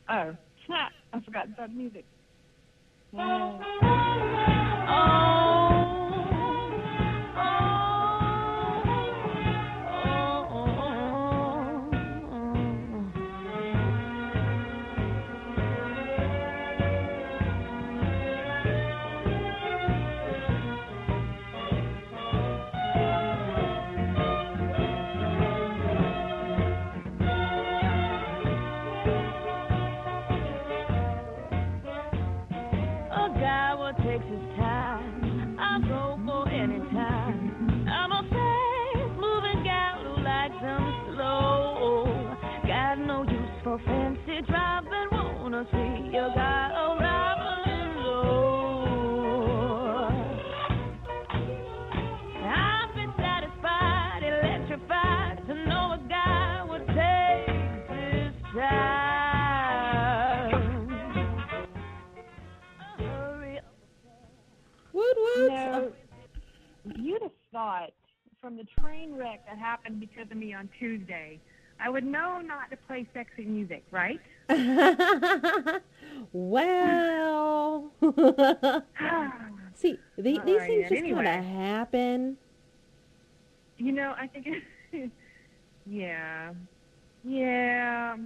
Oh, I forgot about music. Takes his time. I'll go for any time. I'm a fast moving gal who likes them slow. Got no use for fancy driving. Wanna see you got a rival low. I've been satisfied, electrified to know a guy would take his time. No, you'd have thought from the train wreck that happened because of me on Tuesday, I would know not to play sexy music, right? Well, see, these things just anyway. kind of happen. You know, I think, yeah. Yeah.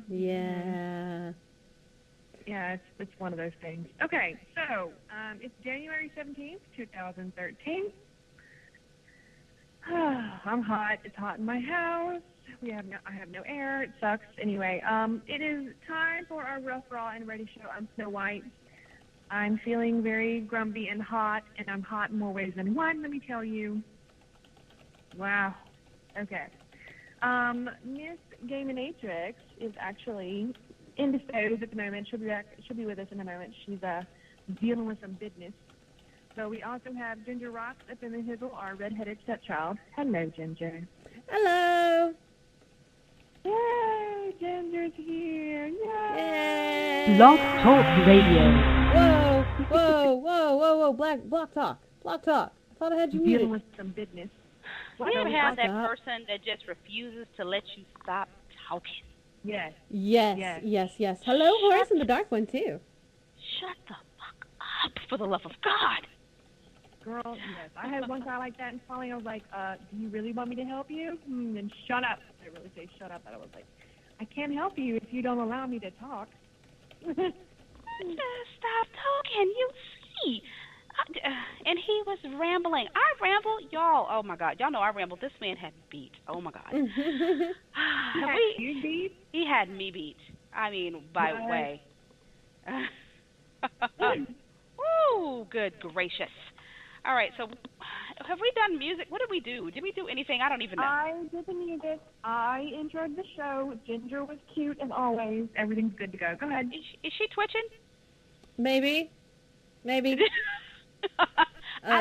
Yeah, it's one of those things. Okay, so it's January 17th, 2013. I'm hot. It's hot in my house. I have no air. It sucks. Anyway, it is time for our Rough, Raw, and Ready show. I'm Snow White. I'm feeling very grumpy and hot, and I'm hot in more ways than one, let me tell you. Wow. Okay. Miss Gaminatrix is actually indisposed at the moment. She'll be back. She'll be with us in a moment. She's dealing with some business. So we also have Ginger Rocks up in the hizzle, our redheaded stepchild. Hello, Ginger. Hello. Yay, Ginger's here. Yay. Blog Talk Radio. Whoa. Block talk. I thought I had you muted. Dealing with some business. You ever have that person that just refuses to let you stop talking? Yes. Hello, Horace and the Dark One, too. Shut the fuck up, for the love of God. Girl, yes. I had one guy like that, and finally I was like, do you really want me to help you? Then shut up. I really say shut up, but I was like, I can't help you if you don't allow me to talk. Just stop talking, you see. And he was rambling. I rambled, y'all. Oh, my God. Y'all know I rambled. This man had me beat. Oh, my God. You beat? He had me beat. I mean, by way. Ooh, good gracious. All right, so have we done music? What did we do? Did we do anything? I don't even know. I did the music. I enjoyed the show. Ginger was cute as always. Everything's good to go. Go ahead. Is she twitching? Maybe. I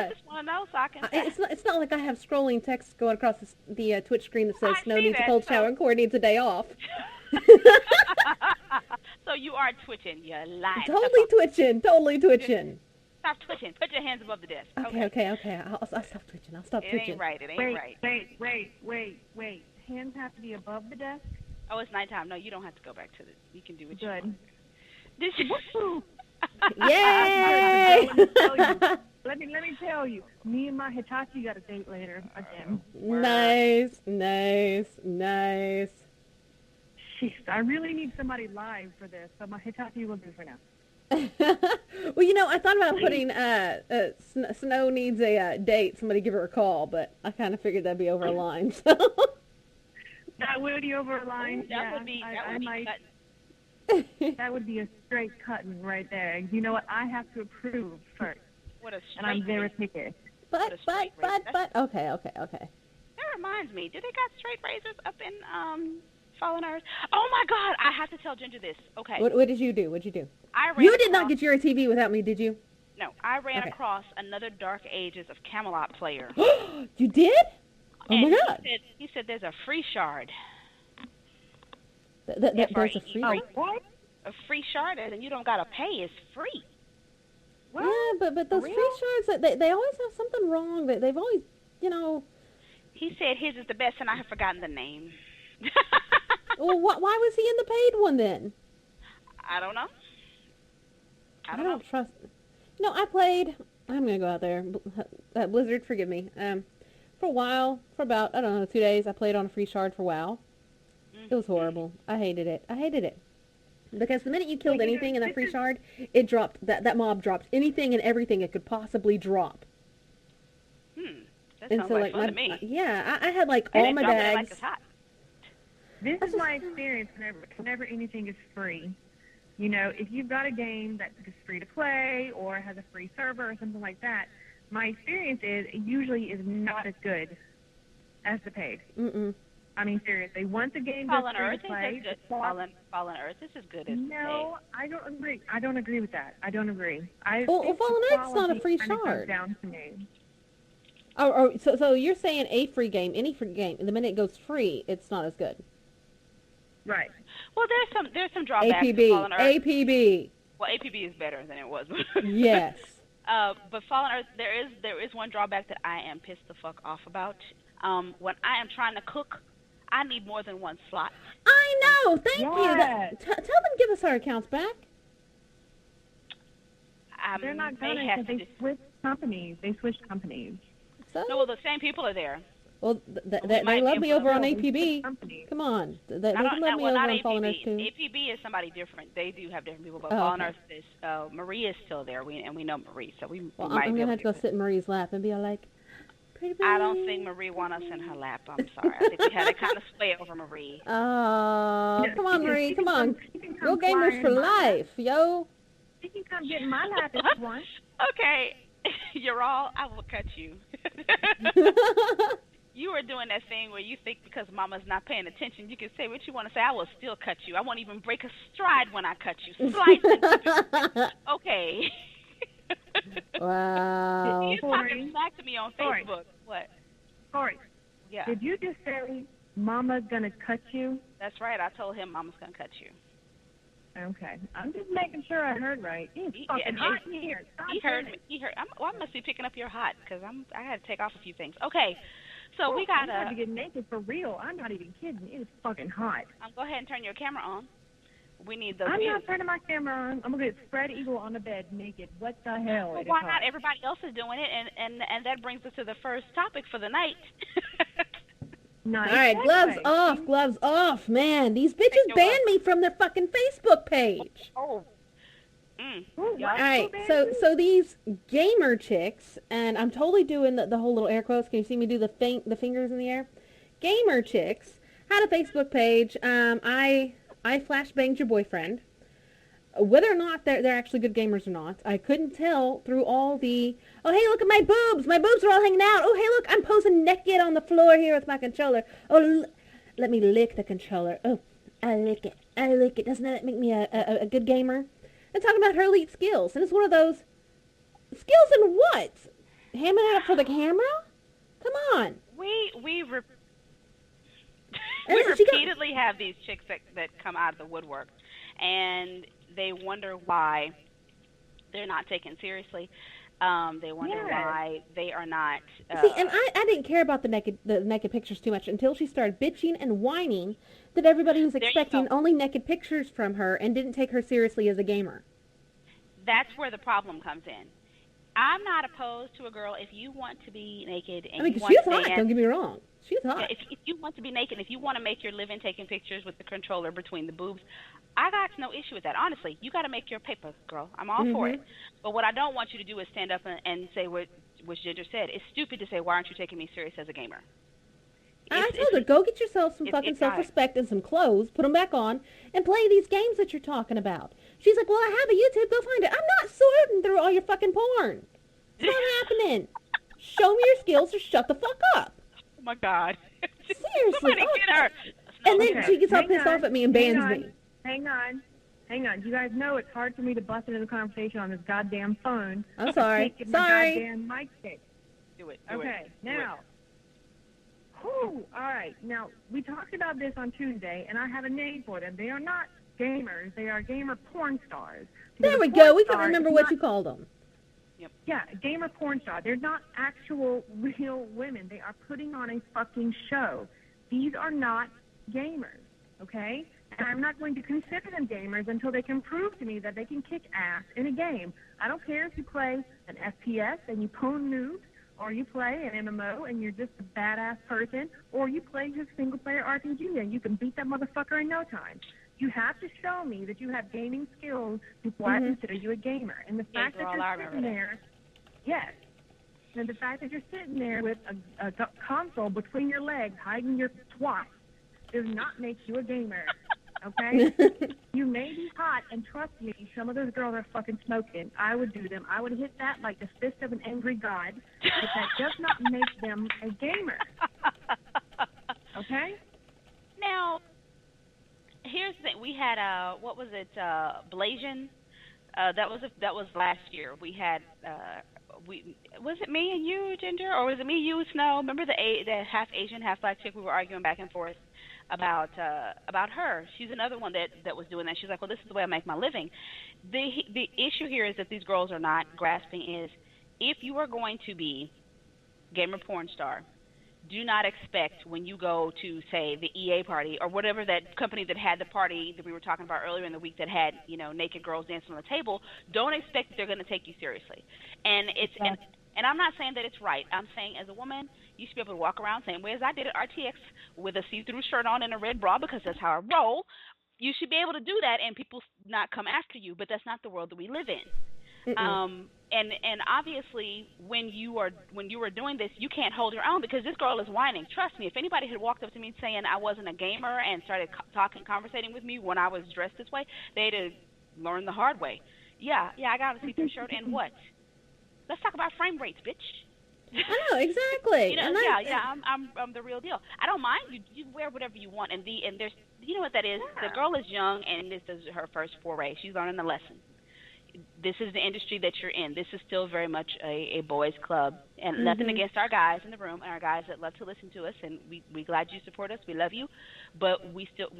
just want to know so I can. It's not like I have scrolling text going across the Twitch screen that says I Snow see needs that, a cold shower and Corey needs a day off. So you are twitching. You're lying. Totally twitching. Stop twitching. Put your hands above the desk. Okay. I'll stop twitching. It ain't right. It ain't right. Wait. Hands have to be above the desk? Oh, it's nighttime. No, you don't have to go back to you can do what you Good. want. This is... Yay! Let me tell you. Me and my Hitachi got a date later again. Nice. Jeez, I really need somebody live for this, so my Hitachi will do for now. Well, I thought about putting Snow needs a date. Somebody give her a call, but I kind of figured that'd be over a line. So. That would be over a line. That would be cutting. That would be a straight cutting right there. You know what? I have to approve first. What a straight and I'm very picky. But, okay. That reminds me. Did they got straight razors up in Fallen Earth? Oh, my God. I have to tell Ginger this. Okay. What did you do? You did not get your TV without me, did you? No. I ran across another Dark Ages of Camelot player. You did? Oh, and my God. He said there's a free shard. There's a free what? A free shard, and you don't got to pay. It's free. What? Yeah, but those free shards, they always have something wrong. They've always, He said his is the best, and I have forgotten the name. Well, why was he in the paid one then? I don't know. I I don't know. don't trust. No, I played. I'm gonna go out there. Blizzard, forgive me. For a while, for about, I don't know, 2 days, I played on a free shard for WoW. It was horrible. I hated it. Because the minute you killed anything in that free shard, it dropped, that mob dropped anything and everything it could possibly drop. That sounds like fun to me. Yeah, I had like And all it my dropped it like bags. it's hot. This is my experience whenever anything is free. You know, if you've got a game that is free to play or has a free server or something like that, my experience is it usually is not as good as the paid. Mm-mm. I mean, seriously, once a game Fallen goes free Earth to is play, as good. Fallen Earth is as good as no, I don't agree. I don't agree with that. I don't agree. Well, think Fallen the Earth's not a quality free kinda comes shard. down to me. So you're saying a free game, any free game, the minute it goes free, it's not as good. Right. Well, there's some drawbacks to APB. Fallen Earth. APB. Well, APB is better than it was. Yes. But Fallen Earth, there is one drawback that I am pissed the fuck off about. When I am trying to cook, I need more than one slot. I know. Thank you. Yes. Tell them give us our accounts back. They're not may going have to. to They switched companies. So, No, well, the same people are there. well, they might love be me able over to on They switched APB. companies. Come on. They Not can love me well, over not on Fallen Earth APB. too. APB is somebody different. They do have different people, but Oh, Fallen okay. Earth is Marie is still there. We know Marie, so we Well, might I'm be gonna able have to go to. sit in Marie's lap and be all like, pretty I don't Marie. think Marie want us in her lap. I'm sorry. I think we had to kind of sway over Marie. Oh, come on, Marie, come on. You can Real come gamers fly for in my lap. life, yo. You can come get in my lap if you want. Okay, you're all. I will cut you. You are doing that thing where you think because Mama's not paying attention, you can say what you want to say. I will still cut you. I won't even break a stride when I cut you. Slice it. Okay. Wow. You're talking back to me on Corey. Facebook. What? Corey, Yeah, did you just say Mama's going to cut you? that's right. I told him Mama's gonna cut you. Okay. I'm just making sure I heard right. It's He- fucking yeah, hot in here. God He damn heard it. me. He heard. I must be picking up your hot because I had to take off a few things. Okay, so we I'm got about to get naked for real. I'm not even kidding. It is fucking hot. Go ahead and turn your camera on. We need those I'm views. not turning my camera on. I'm going to get spread eagle on the bed naked. What the hell? Well, It is why hot. not? Everybody else is doing it, and that brings us to the first topic for the night. Nice. All right, gloves segue. off, gloves off, man. These bitches your banned gloves. me from their fucking Facebook page. Oh. Ooh, Yeah. what? All right, Who so banned you? so these gamer chicks, and I'm totally doing the whole little air quotes. Can you see me do the fingers in the air? Gamer chicks had a Facebook page. I flash banged your boyfriend. Whether or not they're actually good gamers or not, I couldn't tell through all the, oh, hey, look at my boobs. My boobs are all hanging out. Oh, hey, look, I'm posing naked on the floor here with my controller. Oh, let me lick the controller. Oh, I lick it. I lick it. Doesn't that make me a good gamer? And talking about her elite skills. And it's one of those, skills in what? Hamming it up for the camera? Come on. We And then she got- repeatedly have these chicks that come out of the woodwork, and they wonder why they're not taken seriously. They wonder Yes. why they are not. See, and I didn't care about the naked pictures too much until she started bitching and whining that everybody was There you expecting go. only naked pictures from her and didn't take her seriously as a gamer. That's where the problem comes in. I'm not opposed to a girl if you want to be naked and I mean, you 'cause want she's to hot, dance. don't get me wrong. She's Yeah, hot. if you want to be naked, if you want to make your living taking pictures with the controller between the boobs, I got no issue with that. Honestly, you got to make your paper, girl. I'm all for it. But what I don't want you to do is stand up and say what Ginger said. It's stupid to say, why aren't you taking me serious as a gamer? I It's- told her, go get yourself some it's- fucking it's not. self-respect and some clothes, put them back on, and play these games that you're talking about. She's like, well, I have a YouTube, go find it. I'm not sorting through all your fucking porn. It's not happening. Show me your skills or shut the fuck up. Oh my God! Seriously. Somebody oh, get her. And then Okay, she gets all hang pissed on, off at me and hang bans on, me. Hang on. You guys know it's hard for me to bust into the conversation on this goddamn phone. I'm I sorry. can't get my Sorry. goddamn mic fixed. Do it. Okay, now. Whew, all right. Now, we talked about this on Tuesday, and I have a name for them. They are not gamers. They are gamer porn stars. There Because we a go. porn We can star remember is what not- you called them. Yeah, gamer porn star. They're not actual real women. They are putting on a fucking show. These are not gamers. okay? And I'm not going to consider them gamers until they can prove to me that they can kick ass in a game. I don't care if you play an FPS and you pwn noobs, or you play an MMO and you're just a badass person, or you play just single-player RPG and you can beat that motherfucker in no time. You have to show me that you have gaming skills before I consider you a gamer. And the fact that you're sitting there, yes, and the fact that you're sitting there with a console between your legs, hiding your twat, does not make you a gamer. Okay? You may be hot, and trust me, some of those girls are fucking smoking. I would do them. I would hit that like the fist of an angry god, but that does not make them a gamer. Okay? Now, here's the thing. We had, what was it, Blasian? That was last year. We had, was it me and you, Ginger, or was it me, you, Snow? Remember the half Asian, half black chick we were arguing back and forth about her? She's another one that was doing that. She's like, well, this is the way I make my living. The issue here is that these girls are not grasping is, if you are going to be gamer porn star, do not expect when you go to, say, the EA party or whatever that company that had the party that we were talking about earlier in the week that had, naked girls dancing on the table, don't expect that they're going to take you seriously. And it's and I'm not saying that it's right. I'm saying as a woman, you should be able to walk around same way as I did at RTX with a see-through shirt on and a red bra because that's how I roll. You should be able to do that and people not come after you, but that's not the world that we live in. And obviously when you were doing this, you can't hold your own because this girl is whining. Trust me, if anybody had walked up to me saying I wasn't a gamer and started conversating with me when I was dressed this way, they'd have learned the hard way. Yeah, I got a see-through shirt and what? Let's talk about frame rates, bitch. I know, exactly. I'm the real deal. I don't mind you wear whatever you want, and there's what that is. The girl is young, and this is her first foray. She's learning a lesson. This is the industry that you're in. This is still very much a boys' club, and nothing against our guys in the room and our guys that love to listen to us, and we glad you support us. We love you, but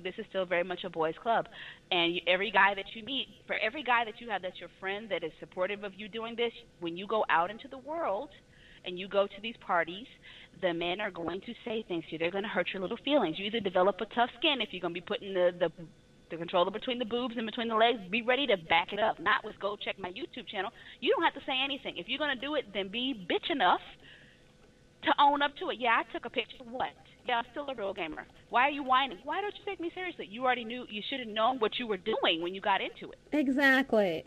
this is still very much a boys' club. And every guy that you meet, for every guy that you have that's your friend that is supportive of you doing this, when you go out into the world and you go to these parties, the men are going to say things to you. They're going to hurt your little feelings. You either develop a tough skin if you're going to be putting the controller between the boobs and between the legs. Be ready to back it up. Not with go check my YouTube channel. You don't have to say anything. If you're going to do it, then be bitch enough to own up to it. Yeah, I took a picture. What? Yeah, I'm still a real gamer. Why are you whining? Why don't you take me seriously? You already knew. You should have known what you were doing when you got into it. Exactly.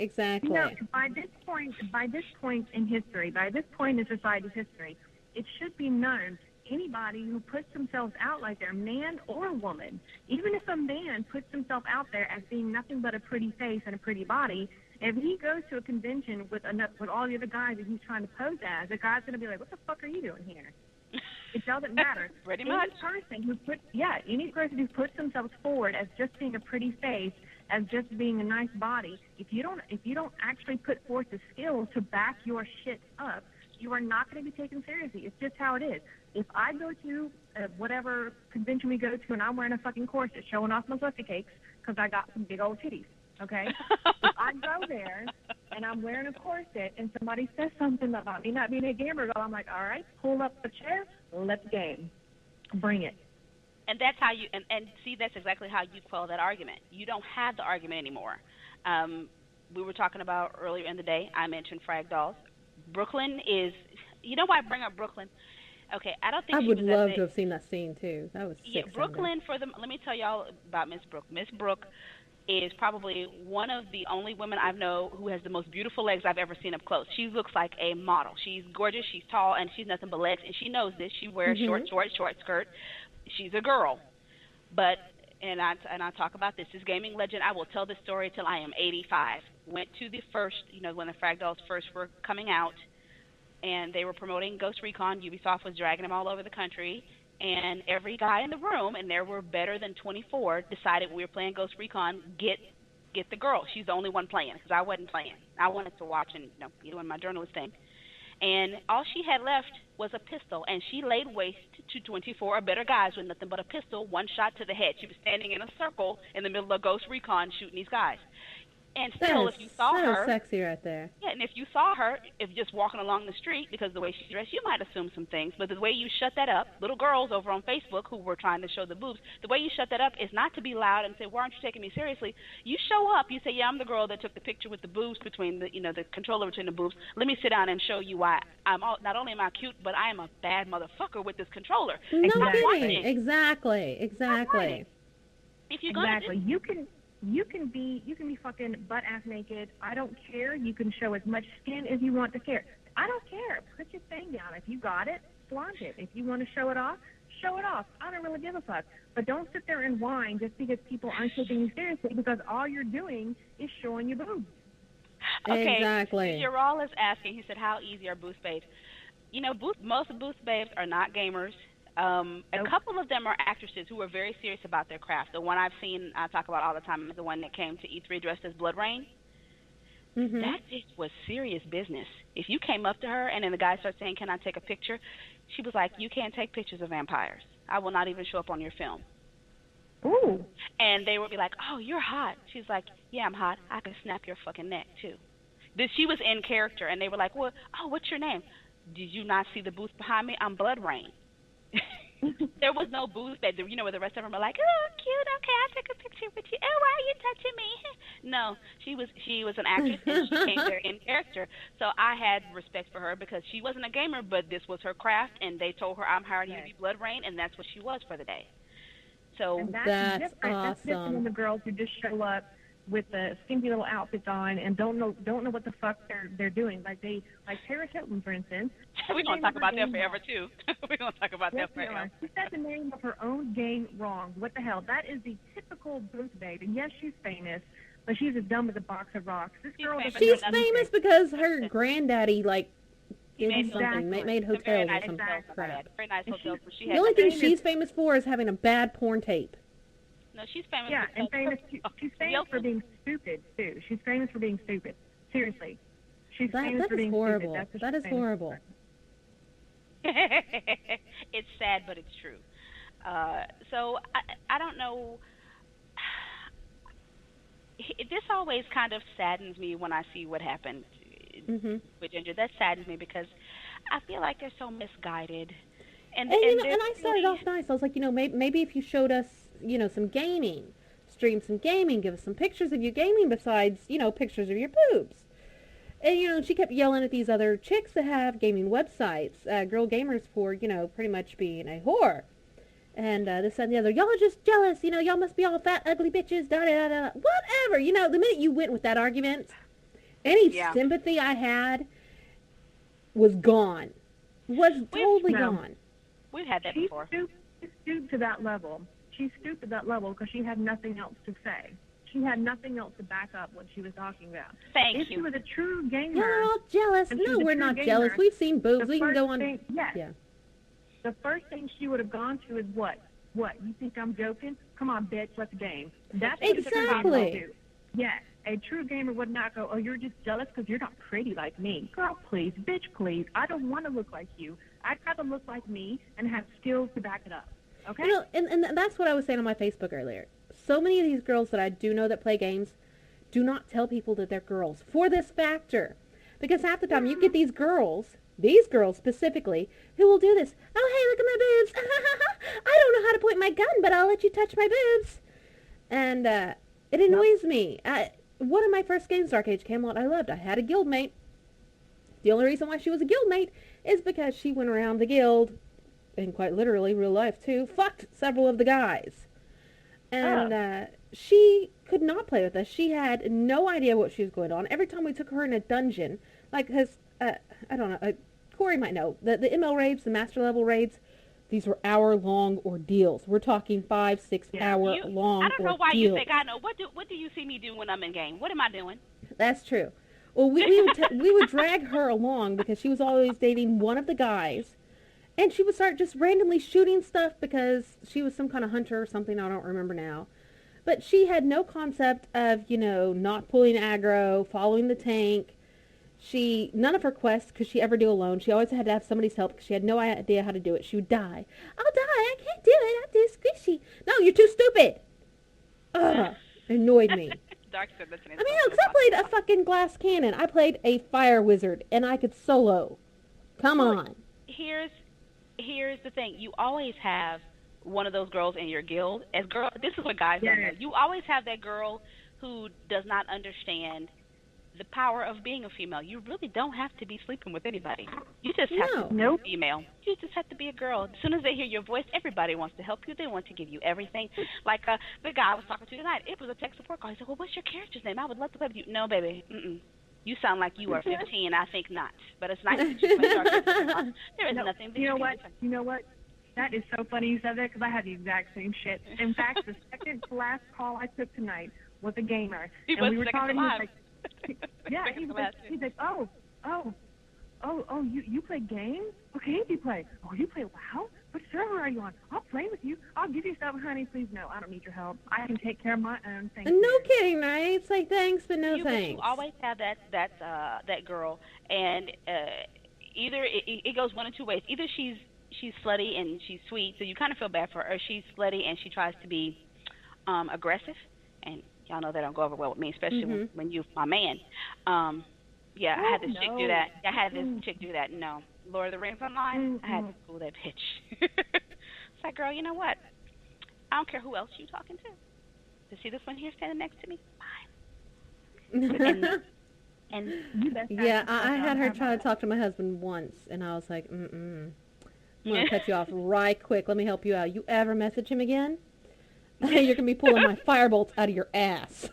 By this point in history, by this point in society's history, it should be known anybody who puts themselves out like they're man or woman, even if a man puts himself out there as being nothing but a pretty face and a pretty body, if he goes to a convention with all the other guys that he's trying to pose as, the guy's going to be like, what the fuck are you doing here? It doesn't matter. Pretty much. Any person who puts themselves forward as just being a pretty face, as just being a nice body, if you don't actually put forth the skills to back your shit up, you are not going to be taken seriously. It's just how it is. If I go to whatever convention we go to and I'm wearing a fucking corset showing off my fluffy cakes because I got some big old titties, okay? If I go there and I'm wearing a corset and somebody says something about me not being a gamer girl, I'm like, all right, pull up the chair, let's game. Bring it. And that's how you and see, that's exactly how you quell that argument. You don't have the argument anymore. We were talking about earlier in the day, I mentioned Frag Dolls. Brooklyn is, you know why I bring up Brooklyn? Okay, I don't think I she would was love at to have seen that scene too. That was sick. Yeah, Brooklyn let me tell y'all about Miss Brooke. Miss Brooke is probably one of the only women I know who has the most beautiful legs I've ever seen up close. She looks like a model. She's gorgeous, she's tall, and she's nothing but legs, and she knows this. She wears short skirt. She's a girl. But and I talk about this gaming legend. I will tell this story till I am 85. Went to the first, when the Frag Dolls first were coming out, and they were promoting Ghost Recon. Ubisoft was dragging them all over the country, and every guy in the room, and there were better than 24, decided we were playing Ghost Recon, get the girl. She's the only one playing, because I wasn't playing. I wanted to watch and doing my journalist thing. And all she had left was a pistol, and she laid waste to 24 or better guys with nothing but a pistol, one shot to the head. She was standing in a circle in the middle of Ghost Recon shooting these guys. And That still, is if you saw so her, sexy right there. yeah, and if you saw her, if just walking along the street, because of the way she's dressed, you might assume some things. But the way you shut that up, little girls over on Facebook who were trying to show the boobs, the way you shut that up is not to be loud and say, "Why aren't you taking me seriously?" You show up, you say, "Yeah, I'm the girl that took the picture with the boobs between the, the controller between the boobs. Let me sit down and show you why not only am I cute, but I am a bad motherfucker with this controller." No Exactly. kidding. Exactly. If you're gonna Exactly. You can be fucking butt ass naked. I don't care. You can show as much skin as you want to care. I don't care. Put your thing down. If you got it, flaunt it. If you want to show it off, show it off. I don't really give a fuck. But don't sit there and whine just because people aren't taking you seriously, because all you're doing is showing your boobs. Okay, Exactly. Ural is asking. He said, "How easy are Boost babes?" Most Boost babes are not gamers. A couple of them are actresses who are very serious about their craft. The one I've seen, I talk about all the time, is the one that came to E3 dressed as Blood Rain. Mm-hmm. That bitch was serious business. If you came up to her and then the guy started saying, "Can I take a picture?" She was like, "You can't take pictures of vampires. I will not even show up on your film." Ooh. And they would be like, "Oh, you're hot." She's like, "Yeah, I'm hot. I can snap your fucking neck, too." She was in character, and they were like, "Well, what's your name?" "Did you not see the booth behind me? I'm Blood Rain." There was no booth that, where the rest of them are like, "Oh, cute, okay, I'll take a picture with you. Oh, why are you touching me?" No, she was an actress, and she came there in character. So I had respect for her because she wasn't a gamer, but this was her craft, and they told her, "I'm hiring you to be Blood Rain," and that's what she was for the day. So And That's different. That's awesome. different than the girls who just show up with the skimpy little outfits on and don't know what the fuck they're doing. Like Paris Hilton, for instance. we're going to talk about that forever, too. We're going to talk about Yes, that we forever. are. She said the name of her own game wrong. What the hell? That is the typical Booth babe. And yes, she's famous, but she's as dumb as a box of rocks. This She's girl famous. doesn't She's know nothing. famous because her granddaddy, did made something, hotels. made Some hotels very or nice some hotels, crap. very nice hotels. But she The had only thing famous- she's famous for is having a bad porn tape. No, she's famous. Yeah, and because- she's famous for being stupid, too. She's famous for being stupid. Seriously. She's famous That for is being horrible. stupid. That's what That she's is famous horrible. for. It's sad, but it's true. So I don't know. This always kind of saddens me when I see what happened Mm-hmm. with Ginger. That saddens me because I feel like they're so misguided. And And they're I started really- off nice. I was like, maybe if you showed us, some gaming, stream some gaming, give us some pictures of your gaming besides, pictures of your boobs. And, she kept yelling at these other chicks that have gaming websites, girl gamers, for, pretty much being a whore. And this and the other, y'all are just jealous, y'all must be all fat, ugly bitches, da-da-da-da. Whatever, the minute you went with that argument, any Yeah. sympathy I had was gone. Was totally No. gone. We've had that She before. stooped to that level. She stooped to that level because she had nothing else to say. She had nothing else to back up what she was talking about. Thank If she you. was a true gamer, Y'all are all jealous. And she No, was a we're true not gamer. jealous. We've seen boobs. the We can first go on. thing, yes, Yeah. the first thing she would have gone to is what? What? You think I'm joking? Come on, bitch, let's game. That's what a true gamer Exactly. would do. Yes, a true gamer would not go, "Oh, you're just jealous because you're not pretty like me." Girl, please, bitch, please. I don't want to look like you. I'd rather look like me and have skills to back it up. Okay? And that's what I was saying on my Facebook earlier. So many of these girls that I do know that play games do not tell people that they're girls for this factor. Because half the time you get these girls specifically, who will do this. "Oh, hey, look at my boobs. I don't know how to point my gun, but I'll let you touch my boobs." And it annoys me. One of my first games, Dark Age Camelot, I loved. I had a guildmate. The only reason why she was a guildmate is because she went around the guild, and quite literally, real life too, fucked several of the guys. And she could not play with us. She had no idea what she was going on. Every time we took her in a dungeon, because, I don't know, Corey might know, the ML raids, the master level raids, these were hour-long ordeals. We're talking 5-6 hour long I don't know ordeals. why you think I know. What do you see me do when I'm in game? What am I doing? That's true. Well, we would drag her along because she was always dating one of the guys, and she would start just randomly shooting stuff because she was some kind of hunter or something. I don't remember now. But she had no concept of, not pulling aggro, following the tank. None of her quests could she ever do alone. She always had to have somebody's help because she had no idea how to do it. She would die. "I'll die. I can't do it. I'm too squishy." "No, you're too stupid." Ugh, annoyed me. Dark Side listening. I mean, because I played a fucking glass cannon. I played a fire wizard, and I could solo. Come on. Here's the thing. You always have one of those girls in your guild. This is what guys don't know. You always have that girl who does not understand the power of being a female. You really don't have to be sleeping with anybody. You just have to be a female. You just have to be a girl. As soon as they hear your voice, everybody wants to help you. They want to give you everything. Like the guy I was talking to tonight, it was a tech support call. He said, well, what's your character's name? I would love to play with you. No, baby. You sound like you are 15. I think not. But it's nice that you play Dark Side. There is nothing that you know what? That is so funny you said that because I had the exact same shit. In fact, the second to last call I took tonight was a gamer. We were talking. He was like, he's like, you play games? What games do you play? Oh, you play WoW? What server are you on? I'll play with you. I'll give you stuff, honey. Please, no, I don't need your help. I can take care of my own things. No kidding, right? It's like, thanks, but no thanks. You always have that girl, and either it goes one of two ways. Either she's slutty and she's sweet, so you kind of feel bad for her, or she's slutty and she tries to be aggressive, and y'all know that don't go over well with me, especially when you're my man. I had this chick do that. I had this chick do that. No, Lord of the Rings Online, I had to school that bitch. It's like, girl, you know what? I don't care who else you talking to. To see this one here standing next to me, fine. I had her try to talk to my husband once, and I was like, I'm going to cut you off right quick. Let me help you out. You ever message him again? You're going to be pulling my firebolts out of your ass.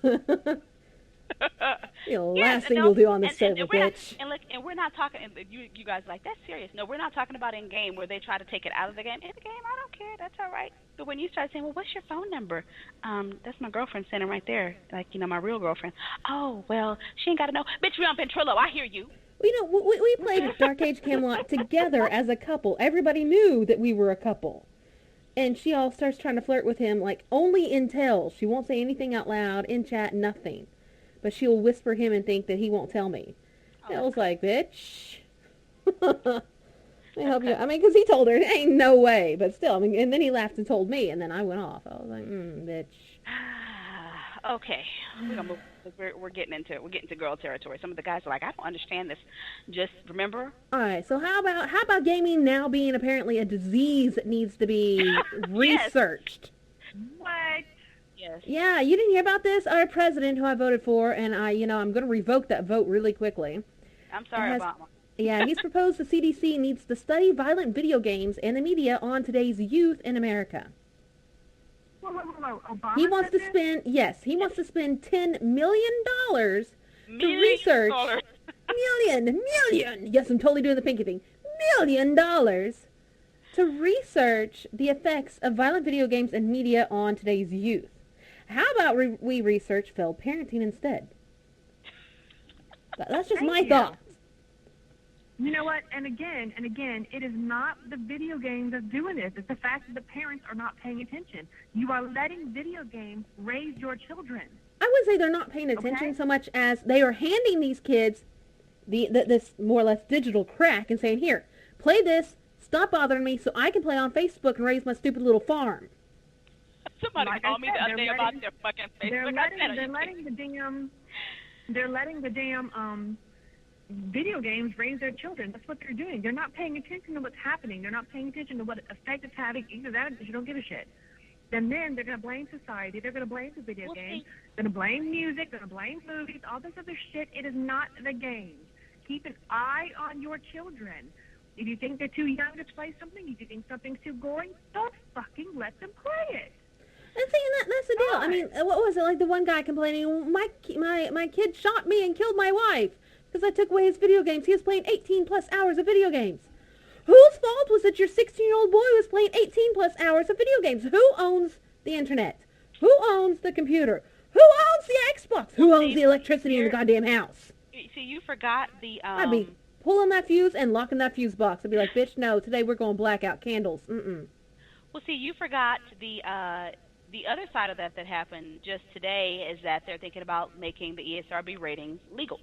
The last thing you'll do on this server, bitch. And we're not talking, you guys are like, that's serious. No, we're not talking about in game where they try to take it out of the game. In the game, I don't care. That's all right. But when you start saying, well, what's your phone number? That's my girlfriend standing right there. Like, my real girlfriend. Oh, well, she ain't got to know. Bitch, we on Ventrilo. I hear you. Well, we played Dark Age Camelot together as a couple. Everybody knew that we were a couple. And she all starts trying to flirt with him, like, only in tells. She won't say anything out loud, in chat, nothing. But she'll whisper him and think that he won't tell me. I was like, bitch. Let me help you. I mean, because he told her, ain't no way. But still, I mean, and then he laughed and told me, and then I went off. I was like, bitch. Okay. We're gonna move. We're getting into girl territory. Some of the guys are like, I don't understand this. Just remember. All right. So how about gaming now being apparently a disease that needs to be researched? What? Yes. Yeah, you didn't hear about this? Our president, who I voted for, and I'm going to revoke that vote really quickly. I'm sorry, Obama. Yeah, he's proposed the CDC needs to study violent video games and the media on today's youth in America. Obama he wants to spend $10 million to research million. Yes, I'm totally doing the pinky thing. $1 million to research the effects of violent video games and media on today's youth. How about we research failed parenting instead? That's just my thoughts. You know what? And again, it is not the video games that's doing this. It's the fact that the parents are not paying attention. You are letting video games raise your children. I would say they're not paying attention so much as they are handing these kids this more or less digital crack and saying, here, play this, stop bothering me so I can play on Facebook and raise my stupid little farm. Somebody called me the other day about their fucking Facebook. They're letting the damn video games raise their children. That's what they're doing. They're not paying attention to what's happening. They're not paying attention to what effect it's having. Either that or you don't give a shit. Then they're going to blame society. They're going to blame the video games. They're going to blame music. They're going to blame movies. All this other shit. It is not the games. Keep an eye on your children. If you think they're too young to play something, if you think something's too gory, don't fucking let them play it. And see, that's the deal. I mean, what was it? Like the one guy complaining, my kid shot me and killed my wife because I took away his video games. He was playing 18 plus hours of video games. Whose fault was it your 16-year-old boy was playing 18 plus hours of video games? Who owns the internet? Who owns the computer? Who owns the Xbox? Who owns the electricity in the goddamn house? See, you forgot the... I'd be pulling that fuse and locking that fuse box. I'd be like, bitch, no, today we're going blackout candles. Well, see, you forgot the other side of that happened just today is that they're thinking about making the ESRB ratings legal.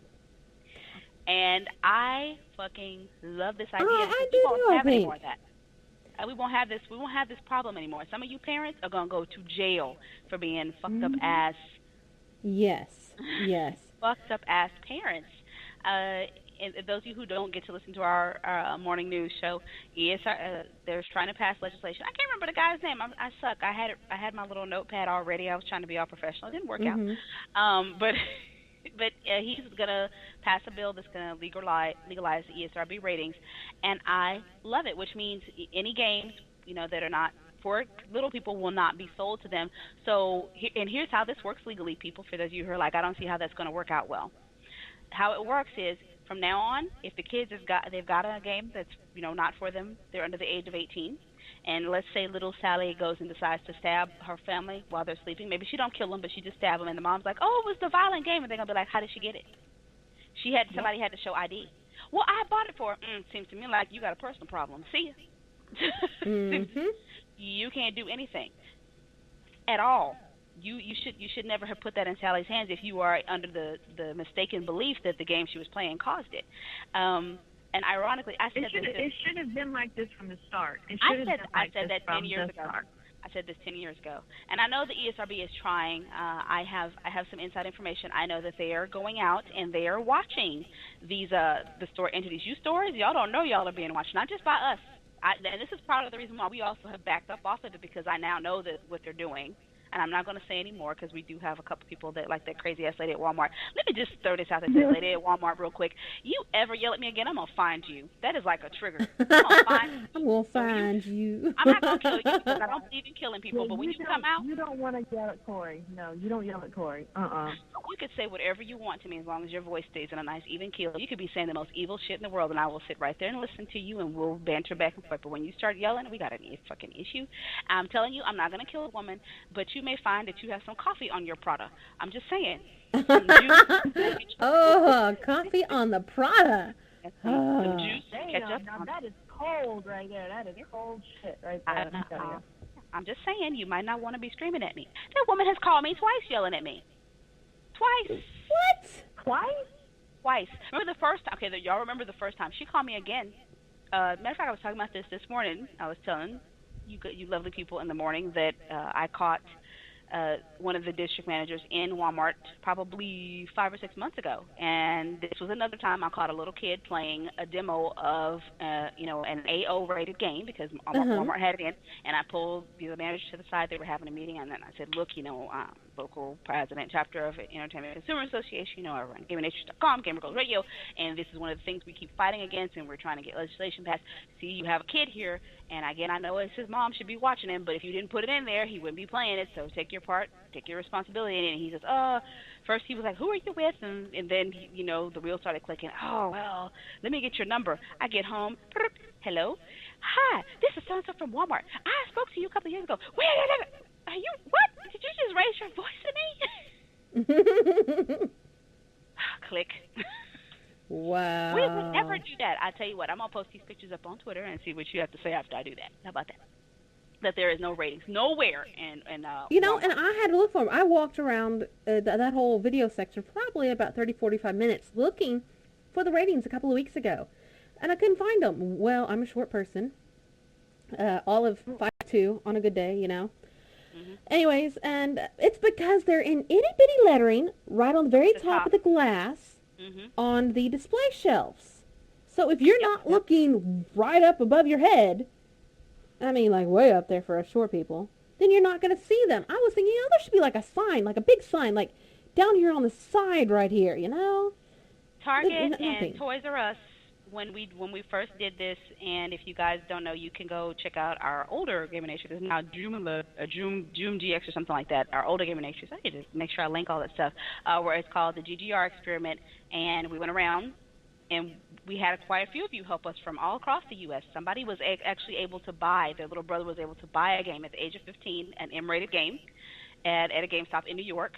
And I fucking love this idea. We won't have any more of that. We won't have this problem anymore. Some of you parents are gonna go to jail for being fucked up ass. Yes. Yes. Fucked up ass parents. And those of you who don't get to listen to our morning news show, they're trying to pass legislation. I can't remember the guy's name. I suck. I had my little notepad already. I was trying to be all professional. It didn't work out. But he's gonna pass a bill that's gonna legalize the ESRB ratings, and I love it. Which means any games that are not for little people will not be sold to them. So, and here's how this works legally, people. For those of you who are like, I don't see how that's going to work out well. How it works is, from now on, if the kids they've got a game that's not for them, they're under the age of 18, and let's say little Sally goes and decides to stab her family while they're sleeping. Maybe she don't kill them, but she just stab them, and the mom's like, "Oh, it was the violent game," and they're gonna be like, "How did she get it? Somebody had to show ID." Well, I bought it for her. Seems to me like you got a personal problem. See ya. You can't do anything at all. You should never have put that in Sally's hands if you are under the mistaken belief that the game she was playing caused it. And ironically, I said it should have been like this from the start. I said that 10 years ago. I said this 10 years ago, and I know the ESRB is trying. I have some inside information. I know that they are going out and they are watching these the store entities. You stores, y'all don't know y'all are being watched, not just by us. And this is part of the reason why we also have backed up off of it, because I now know that what they're doing. And I'm not going to say any more because we do have a couple people that like that crazy-ass lady at Walmart. Let me just throw this out there to the lady at Walmart real quick. You ever yell at me again, I'm going to find you. That is like a trigger. I'm going to find you. I'm not going to kill you because I don't believe in killing people. But when you come out. You don't want to yell at Corey. No, you don't yell at Corey. You could say whatever you want to me as long as your voice stays in a nice, even keel. You could be saying the most evil shit in the world, and I will sit right there and listen to you, and we'll banter back and forth. But when you start yelling, we got a fucking issue. I'm telling you, I'm not going to kill a woman, but you may find that you have some coffee on your Prada. I'm just saying. Oh, coffee on the Prada. Some juice, ketchup. Now that is cold right there. That is cold shit right there. I'm just saying, you might not want to be screaming at me. That woman has called me twice yelling at me. Twice. What? Twice. Remember the first time? Okay, y'all remember the first time. She called me again. Matter of fact, I was talking about this morning. I was telling you lovely people in the morning that I caught one of the district managers in Walmart probably 5 or 6 months ago. And this was another time I caught a little kid playing a demo of, an AO-rated game because Walmart had it in. And I pulled the manager to the side. They were having a meeting. And then I said, look, local president, chapter of Entertainment Consumer Association, I run GamerNation.com, Gamer Girls Radio, and this is one of the things we keep fighting against, and we're trying to get legislation passed. See, you have a kid here, and again, I know his mom should be watching him, but if you didn't put it in there, he wouldn't be playing it, so take your part, take your responsibility in it. And he says, first he was like, who are you with? And then, the wheels started clicking. Oh, well, let me get your number. I get home. Hello? Hi, this is so-and-so from Walmart. I spoke to you a couple of years ago. Wait, are you, what? Did you just raise your voice at me? Click. Wow. We would never do that. I tell you what, I'm going to post these pictures up on Twitter and see what you have to say after I do that. How about that? That there is no ratings nowhere in and I had to look for them. I walked around that whole video section for probably about 30, 45 minutes looking for the ratings a couple of weeks ago. And I couldn't find them. Well, I'm a short person. All of 5'2" on a good day, Anyways, and it's because they're in itty-bitty lettering right on the very top of the glass on the display shelves. So if you're not looking right up above your head, I mean, like way up there for us short people, then you're not going to see them. I was thinking, there should be like a sign, like a big sign, like down here on the side right here, Target and Toys R Us, when we first did this, and if you guys don't know, you can go check out our older Gamer Nation. There's now Joom GX or something like that. Our older Gamer Nation. I need to make sure I link all that stuff. Where it's called the GGR Experiment, and we went around, and we had quite a few of you help us from all across the U.S. Somebody was actually able to buy. Their little brother was able to buy a game at the age of 15, an M-rated game, at a GameStop in New York.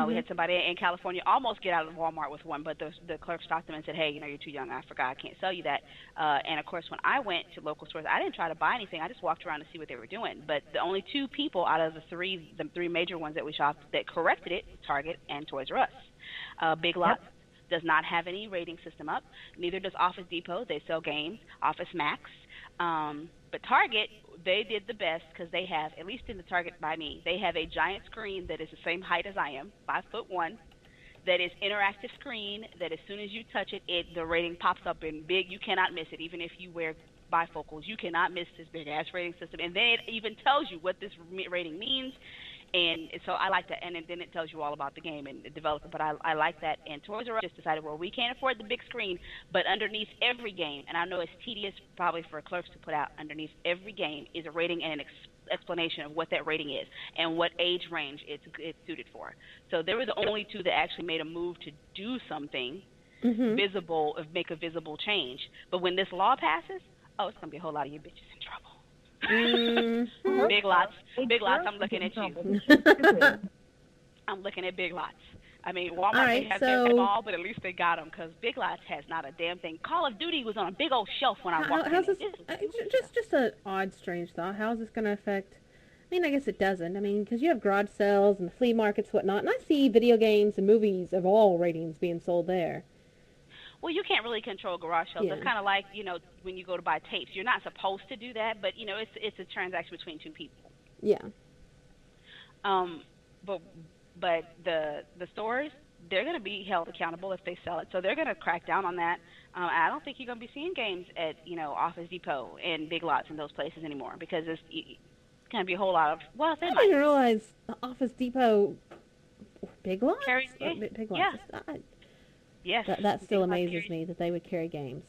We had somebody in California almost get out of Walmart with one, but the clerk stopped them and said, hey, you're too young. I forgot. I can't sell you that. And, of course, when I went to local stores, I didn't try to buy anything. I just walked around to see what they were doing. But the only two people out of the three major ones that we shopped that corrected it, Target and Toys R Us. Big Lots does not have any rating system up. Neither does Office Depot. They sell games. Office Max. But Target, they did the best because they have, at least in the Target by me, they have a giant screen that is the same height as I am, 5'1". that is interactive screen that as soon as you touch it, the rating pops up in big. You cannot miss it, even if you wear bifocals. You cannot miss this big ass rating system, and then it even tells you what this rating means. And so I like that, and then it tells you all about the game and the developer. But I like that. And Toys R Us just decided, well, we can't afford the big screen, but underneath every game, and I know it's tedious probably for clerks to put out, underneath every game is a rating and an explanation of what that rating is and what age range it's suited for. So there were the only two that actually made a move to do something visible, make a visible change. But when this law passes, it's going to be a whole lot of you bitches in trouble. Big Lots, I'm looking at you. I'm looking at Big Lots. I mean, Walmart may have them all, but at least they got them, because Big Lots has not a damn thing. Call of Duty was on a big old shelf when I walked in. Just an odd, strange thought. How is this going to affect? I mean, I guess it doesn't. I mean, because you have garage sales and flea markets, whatnot, and I see video games and movies of all ratings being sold there. Well, you can't really control garage sales. Yeah. It's kind of like, when you go to buy tapes. You're not supposed to do that, but, it's a transaction between two people. Yeah. But the stores, they're going to be held accountable if they sell it. So they're going to crack down on that. I don't think you're going to be seeing games at, Office Depot and Big Lots and those places anymore, because it's going to be a whole lot of, I didn't realize Office Depot, Big Lots? Big Lots. Yeah. Yes. That still amazes me that they would carry games.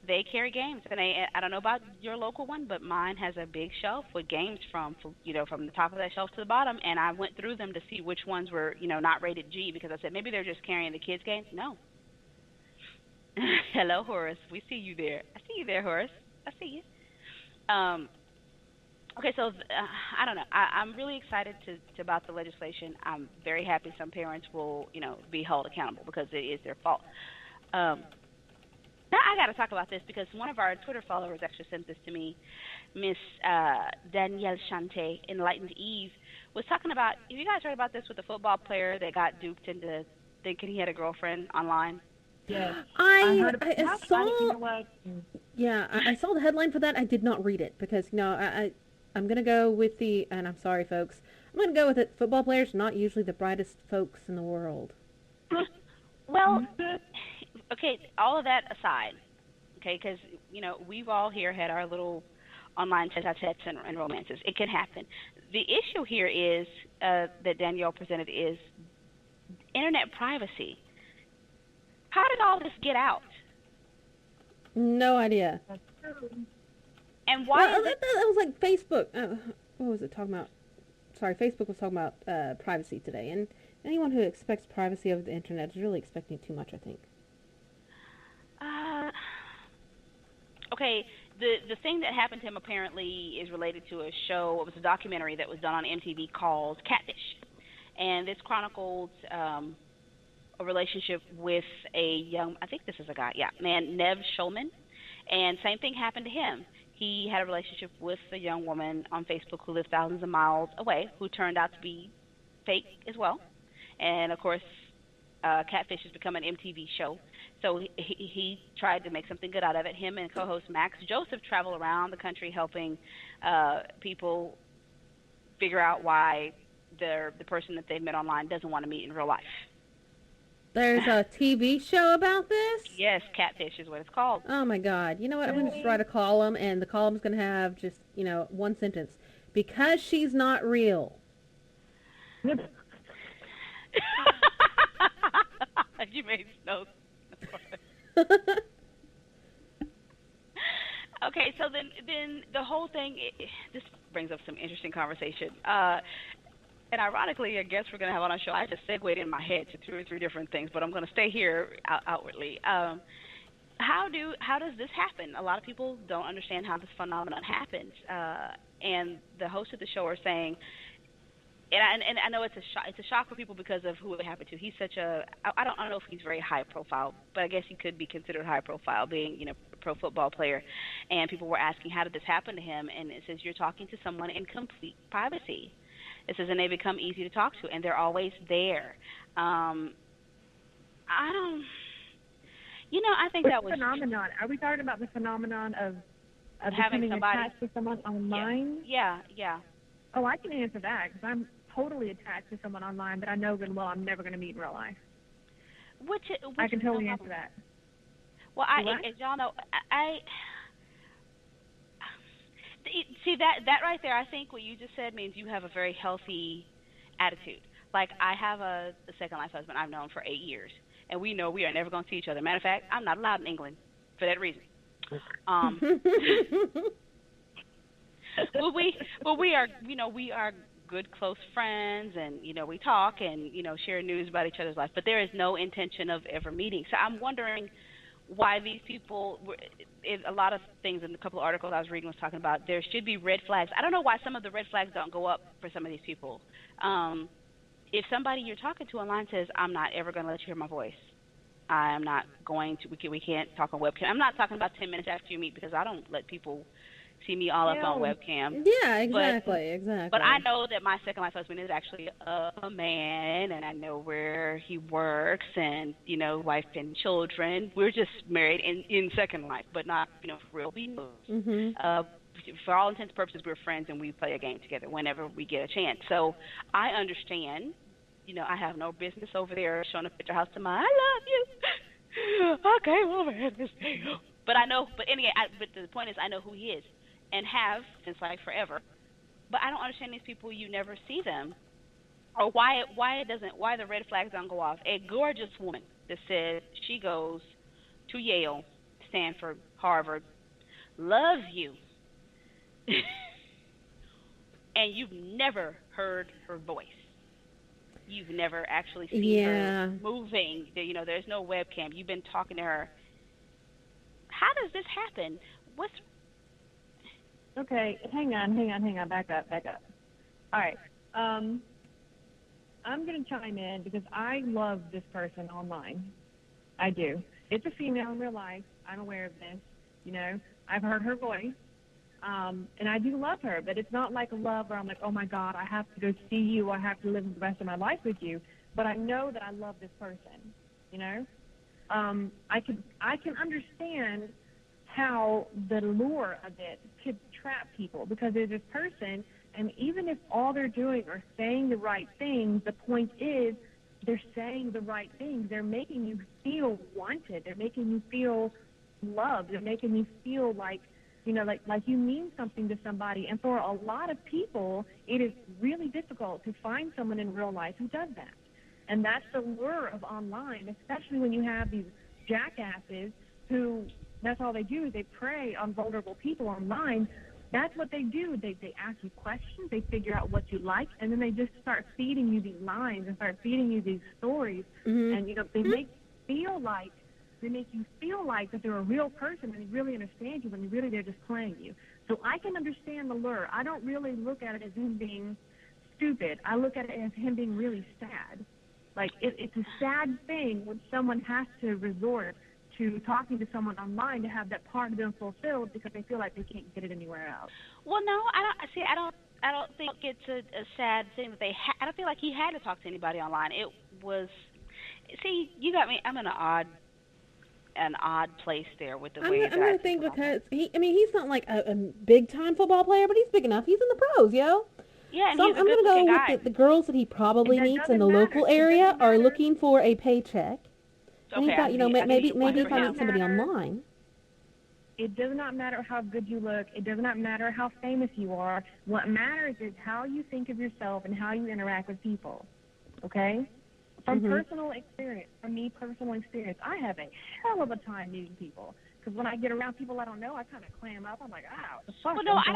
They carry games, and I don't know about your local one, but mine has a big shelf with games from the top of that shelf to the bottom, and I went through them to see which ones were, not rated G, because I said maybe they're just carrying the kids' games. No. Hello, Horace. We see you there. I see you there, Horace. I see you. Okay, so I don't know. I'm really excited about the legislation. I'm very happy some parents will, be held accountable because it is their fault. Now I got to talk about this because one of our Twitter followers actually sent this to me. Miss Danielle Shante, Enlightened Eve, was talking about, have you guys heard about this with the football player that got duped into thinking he had a girlfriend online? Yes. I saw the headline for that. I did not read it because, I'm going to go with and I'm sorry, folks, I'm going to go with it. Football players are not usually the brightest folks in the world. Well, okay, all of that aside, okay, because, we've all here had our little online tete-a-tetes and romances. It can happen. The issue here is, that Danielle presented, is internet privacy. How did all this get out? No idea. And why that was like Facebook. What was it talking about? Sorry, Facebook was talking about privacy today. And anyone who expects privacy over the internet is really expecting too much, I think. Okay, the thing that happened to him apparently is related to a show. It was a documentary that was done on MTV called Catfish. And this chronicled a relationship with a young, I think this is a guy, man, Nev Schulman. And same thing happened to him. He had a relationship with a young woman on Facebook who lived thousands of miles away, who turned out to be fake as well. And, of course, Catfish has become an MTV show. So he tried to make something good out of it. Him and co-host Max Joseph travel around the country helping people figure out why the person that they met online doesn't want to meet in real life. There's a TV show about this? Yes, Catfish is what it's called. Oh, my God. You know what? I'm going to just write a column, and the column's going to have just, one sentence. Because she's not real. You made notes. Okay, so then the whole thing, this brings up some interesting conversation. And ironically, I guess we're going to have on our show, I just segued in my head to 2 or 3 different things, but I'm going to stay here outwardly. How does this happen? A lot of people don't understand how this phenomenon happens. And the hosts of the show are saying, and I know it's a shock for people because of who it happened to. He's such I don't know if he's very high profile, but I guess he could be considered high profile, being a pro football player. And people were asking, how did this happen to him? And it says you're talking to someone in complete privacy. It says, and they become easy to talk to, and they're always there. I think that was phenomenon. Are we talking about the phenomenon of having becoming somebody attached to someone online? Yeah. Oh, I can answer that because I'm totally attached to someone online, but I know good and well I'm never going to meet in real life. I can totally no answer problem. that. Well, What? as y'all know, see that right there. I think what you just said means you have a very healthy attitude. Like I have a second life husband I've known for 8 years, and we know we are never going to see each other. Matter of fact, I'm not allowed in England for that reason. Um, we are, we are good close friends, and we talk and share news about each other's life. But there is no intention of ever meeting. So I'm wondering why these people. A lot of things in a couple of articles I was reading was talking about there should be red flags. I don't know why some of the red flags don't go up for some of these people. If somebody you're talking to online says, "I'm not ever going to let you hear my voice," I'm not going to. We can't talk on webcam. I'm not talking about 10 minutes after you meet because I don't let people see me all up on webcam. Yeah, exactly. But I know that my second life husband is actually a man, and I know where he works, and wife and children. We're just married in second life, but not for real. We for all intents and purposes, we're friends, and we play a game together whenever we get a chance. So I understand. I have no business over there showing up at your house to my, "I love you. I came over here this day." But I know. But anyway, but the point is, I know who he is, and have since like forever. But I don't understand these people. You never see them, or why the red flags don't go off. A gorgeous woman that says she goes to Yale, Stanford, Harvard, loves you, and you've never heard her voice. You've never actually seen her moving. There's no webcam. You've been talking to her. How does this happen? Okay, hang on. Back up. All right. I'm going to chime in because I love this person online. I do. It's a female in real life. I'm aware of this. I've heard her voice. And I do love her, but it's not like a love where I'm like, "Oh my God, I have to go see you. I have to live the rest of my life with you." But I know that I love this person. I can understand how the lure of it could trap people because there's this person, and even if all they're doing are saying the right things, the point is they're saying the right things. They're making you feel wanted. They're making you feel loved. They're making you feel like you mean something to somebody. And for a lot of people, it is really difficult to find someone in real life who does that. And that's the lure of online, especially when you have these jackasses who, that's all they do is they prey on vulnerable people online. That's what they do. They ask you questions, they figure out what you like, and then they just start feeding you these lines and start feeding you these stories. And, they make you feel like that they're a real person and they really understand you when really they're just playing you. So I can understand the lure. I don't really look at it as him being stupid. I look at it as him being really sad. Like, it's a sad thing when someone has to resort to talking to someone online to have that part of them fulfilled because they feel like they can't get it anywhere else. Well, no, I don't think it's a sad thing that I don't feel like he had to talk to anybody online. It was, see, you got me. I'm in an odd place there with the way that I'm gonna think because he's not like a big time football player, but he's big enough. He's in the pros, yo. Yeah, and so he's a I'm good gonna go guy. with the girls that he probably meets in the local area are looking for a paycheck. And he thought, maybe finding somebody online. It does not matter how good you look. It does not matter how famous you are. What matters is how you think of yourself and how you interact with people. Okay? From personal experience, I have a hell of a time meeting people. Because when I get around people I don't know, I kind of clam up. I'm like, "Ow, the fuck." Well, no, I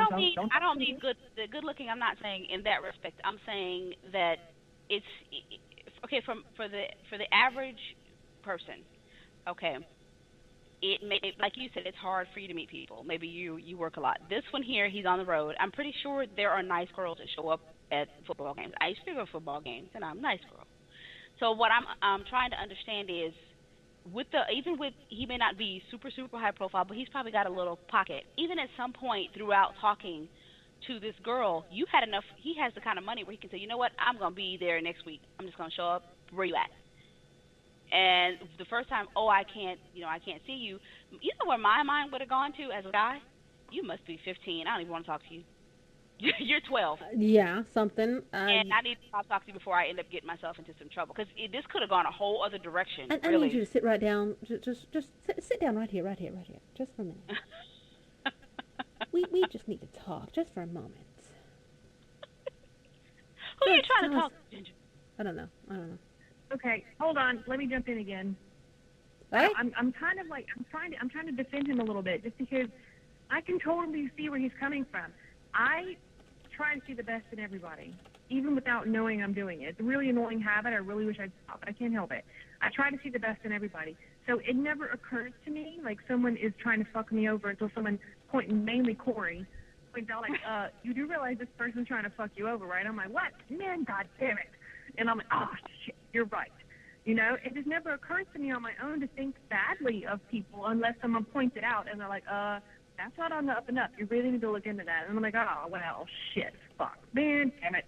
don't mean good looking. I'm not saying in that respect. I'm saying that it's okay for the average person. Okay, like you said, it's hard for you to meet people. Maybe you work a lot. This one here, he's on the road. I'm pretty sure there are nice girls that show up at football games. I used to go to football games, and I'm a nice girl. So what I'm trying to understand is, he may not be super high profile, but he's probably got a little pocket. Even at some point throughout talking to this girl, he has the kind of money where he can say, "You know what, I'm gonna be there next week. I'm just gonna show up. Where you at?" And the first time, I can't see you. You know where my mind would have gone to as a guy? You must be 15. I don't even want to talk to you. You're 12. Yeah, something. And I need to stop talking to you before I end up getting myself into some trouble. Because this could have gone a whole other direction. I really. need you to sit right down. Just sit down right here, just for a minute. we just need to talk, just for a moment. Who are you trying to talk to, Ginger? I don't know. Okay, hold on. Let me jump in again. Right? I'm kind of like I'm trying to defend him a little bit, just because I can totally see where he's coming from. I try to see the best in everybody, even without knowing I'm doing it. It's a really annoying habit. I really wish I'd stop, but I can't help it. I try to see the best in everybody. So it never occurs to me like someone is trying to fuck me over until someone, mainly Corey, points out like, you do realize this person's trying to fuck you over, right? I'm like, what? Man, God damn it. And I'm like, oh, shit, you're right. You know, it just never occurs to me on my own to think badly of people unless someone points it out and they're like, that's not on the up and up. You really need to look into that. And I'm like, oh, well, shit, fuck, man, damn it.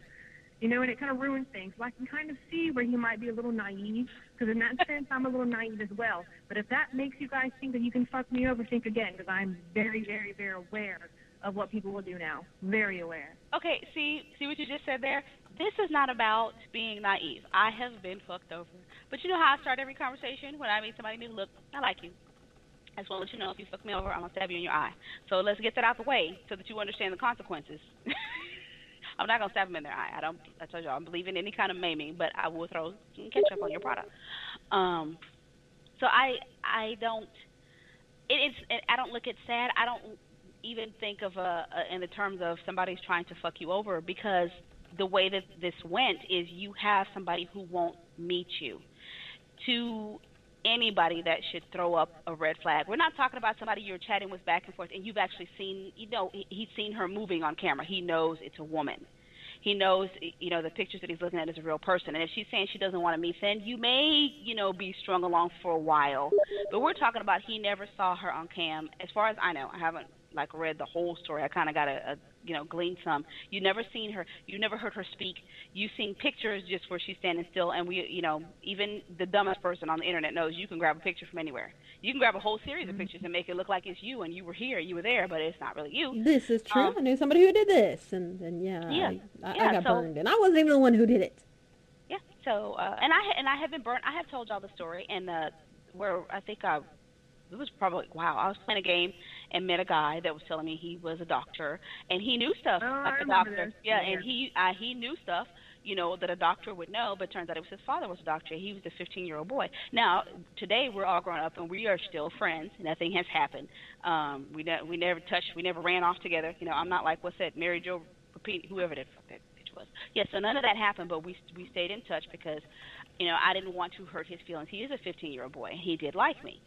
You know, and it kind of ruins things. So I can kind of see where he might be a little naive, because in that sense, I'm a little naive as well. But if that makes you guys think that you can fuck me over, think again, because I'm very, very, very aware of what people will do now. Very aware. Okay, see what you just said there? This is not about being naive. I have been fucked over. But you know how I start every conversation when I meet somebody new? Look, I like you. I just want to let you know if you fuck me over, I'm going to stab you in your eye. So let's get that out the way so that you understand the consequences. I'm not going to stab them in their eye. I told you, I don't believe in any kind of maiming, but I will throw some ketchup on your product. So I don't look at sad. I don't even think of in the terms of somebody's trying to fuck you over, because the way that this went is you have somebody who won't meet you. To anybody that should throw up a red flag, we're not talking about somebody you're chatting with back and forth and you've actually seen, he's seen her moving on camera. He knows it's a woman. He knows, the pictures that he's looking at is a real person. And if she's saying she doesn't want to meet, then you may, be strung along for a while. But we're talking about he never saw her on cam. As far as I know, I haven't read the whole story. I kind of got gleaned some. You never seen her. You never heard her speak. You've seen pictures just where she's standing still. And even the dumbest person on the internet knows you can grab a picture from anywhere. You can grab a whole series of pictures and make it look like it's you and you were here, you were there, but it's not really you. This is true. I knew somebody who did this, and I got burned, and I wasn't even the one who did it. Yeah. So and I have been burnt. I have told y'all the story, and where I think it was probably, I was playing a game and met a guy that was telling me he was a doctor and he knew stuff like a doctor. Yeah, and he knew stuff, that a doctor would know, but it turns out it was his father was a doctor. He was a 15-year-old boy. Now, today we're all grown up and we are still friends. Nothing has happened. We never touched, we never ran off together. I'm not like, what's that, Mary Jo Rapini, whoever that bitch was. Yeah, so none of that happened, but we stayed in touch because, I didn't want to hurt his feelings. He is a 15-year-old boy and he did like me.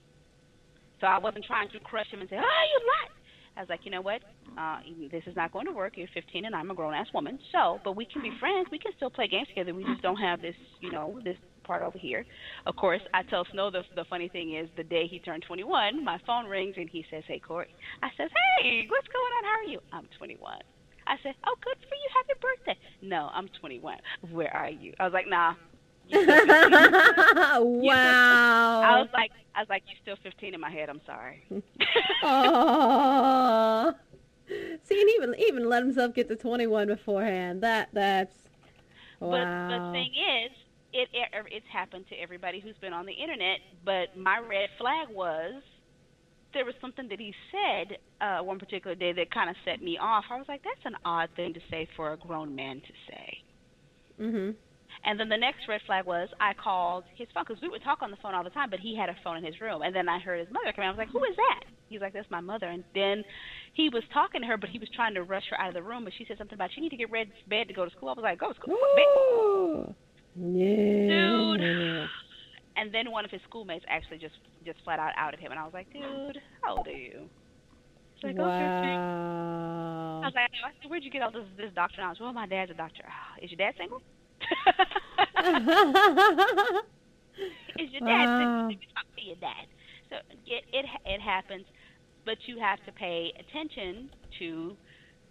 So I wasn't trying to crush him and say, oh, you lied. I was like, you know what? This is not going to work. You're 15 and I'm a grown-ass woman. So, but we can be friends. We can still play games together. We just don't have this, this part over here. Of course, I tell Snow the funny thing is the day he turned 21, my phone rings and he says, hey, Corey. I says, hey, what's going on? How are you? I'm 21. I said, oh, good for you. Happy birthday. No, I'm 21. Where are you? I was like, nah. Wow. I was like, you're still 15 in my head. I'm sorry. Oh. See, and even let himself get to 21 beforehand. That's wow. But the thing is, it's happened to everybody who's been on the internet. But my red flag was there was something that he said one particular day that kind of set me off. I was like, that's an odd thing to say for a grown man to say. Mhm. And then the next red flag was I called his phone because we would talk on the phone all the time, but he had a phone in his room. And then I heard his mother come in. I was like, who is that? He's like, that's my mother. And then he was talking to her, but he was trying to rush her out of the room. But she said something about, you need to get ready for bed to go to school. I was like, go to school. Ooh. Yeah. Dude. And then one of his schoolmates actually just flat out outed him. And I was like, dude, how old are you? He's like, wow. Okay. I was like, where'd you get all this doctor knowledge? Well, my dad's a doctor. Is your dad single? Is your dad single? You talk to your dad. So it happens, but you have to pay attention to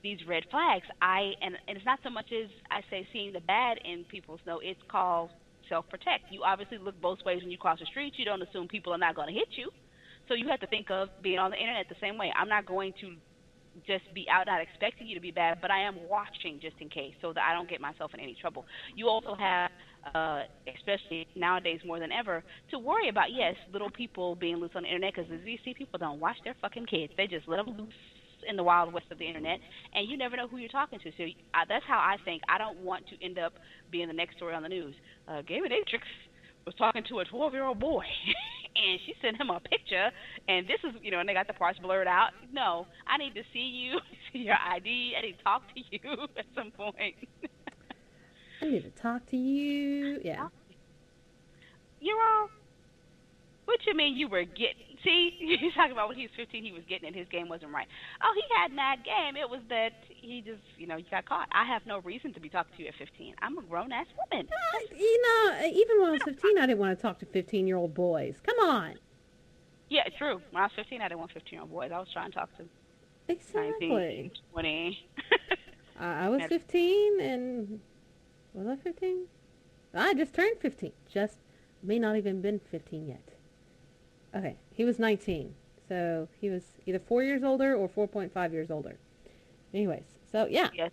these red flags. And it's not so much as I say seeing the bad in people's no, it's called self-protect. You obviously look both ways when you cross the street. You don't assume people are not going to hit you. So you have to think of being on the internet the same way. I'm not going to just be out, not expecting you to be bad, but I am watching just in case so that I don't get myself in any trouble. You also have, especially nowadays more than ever, to worry about, yes, little people being loose on the internet, because you see people don't watch their fucking kids. They just let them loose in the wild west of the internet, and you never know who you're talking to. So that's how I think. I don't want to end up being the next story on the news. Gaming Matrix was talking to a 12-year-old boy, and she sent him a picture, and this is, and they got the parts blurred out. No, I need to see you, see your ID. I need to talk to you at some point. I need to talk to you. Yeah. You're all. What you mean you were getting? See, he's talking about when he was 15, he was getting it. His game wasn't right. Oh, he had mad game. It was that he just, you got caught. I have no reason to be talking to you at 15. I'm a grown-ass woman. Even when I was 15, I didn't want to talk to 15-year-old boys. Come on. Yeah, true. When I was 15, I didn't want 15-year-old boys. I was trying to talk to Exactly. 19, 20. I was 15, and was I 15? I just turned 15. Just may not even been 15 yet. Okay, he was 19, so he was either 4 years older or 4.5 years older. Anyways, so yeah, Yes.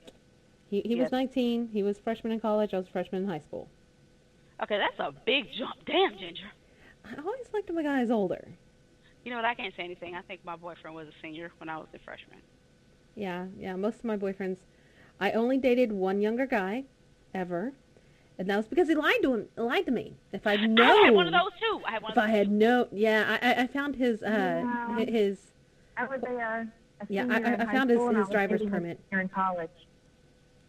he was 19. He was freshman in college. I was a freshman in high school. Okay, that's a big jump. Damn, Ginger. I always liked my guys older. You know what? I can't say anything. I think my boyfriend was a senior when I was a freshman. Yeah. Most of my boyfriends, I only dated one younger guy, ever, and that was because he lied to me. If I'd known, I had one of those too. I found his his. I was a Yeah, senior in I high found school, and I his was driver's dating a permit. senior in college.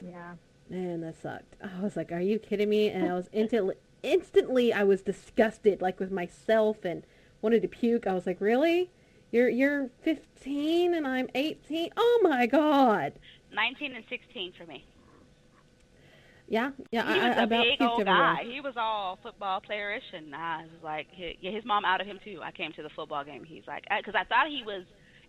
Yeah. Man, that sucked. I was like, are you kidding me? And I was instantly I was disgusted, like with myself, and wanted to puke. I was like, really? You're 15 and I'm 18? Oh my God. 19 and 16 for me. Yeah. He was I a about big puked old everywhere. guy. He was all football playerish, and I was like, his mom outed him too. I came to the football game. He's like, because I thought he was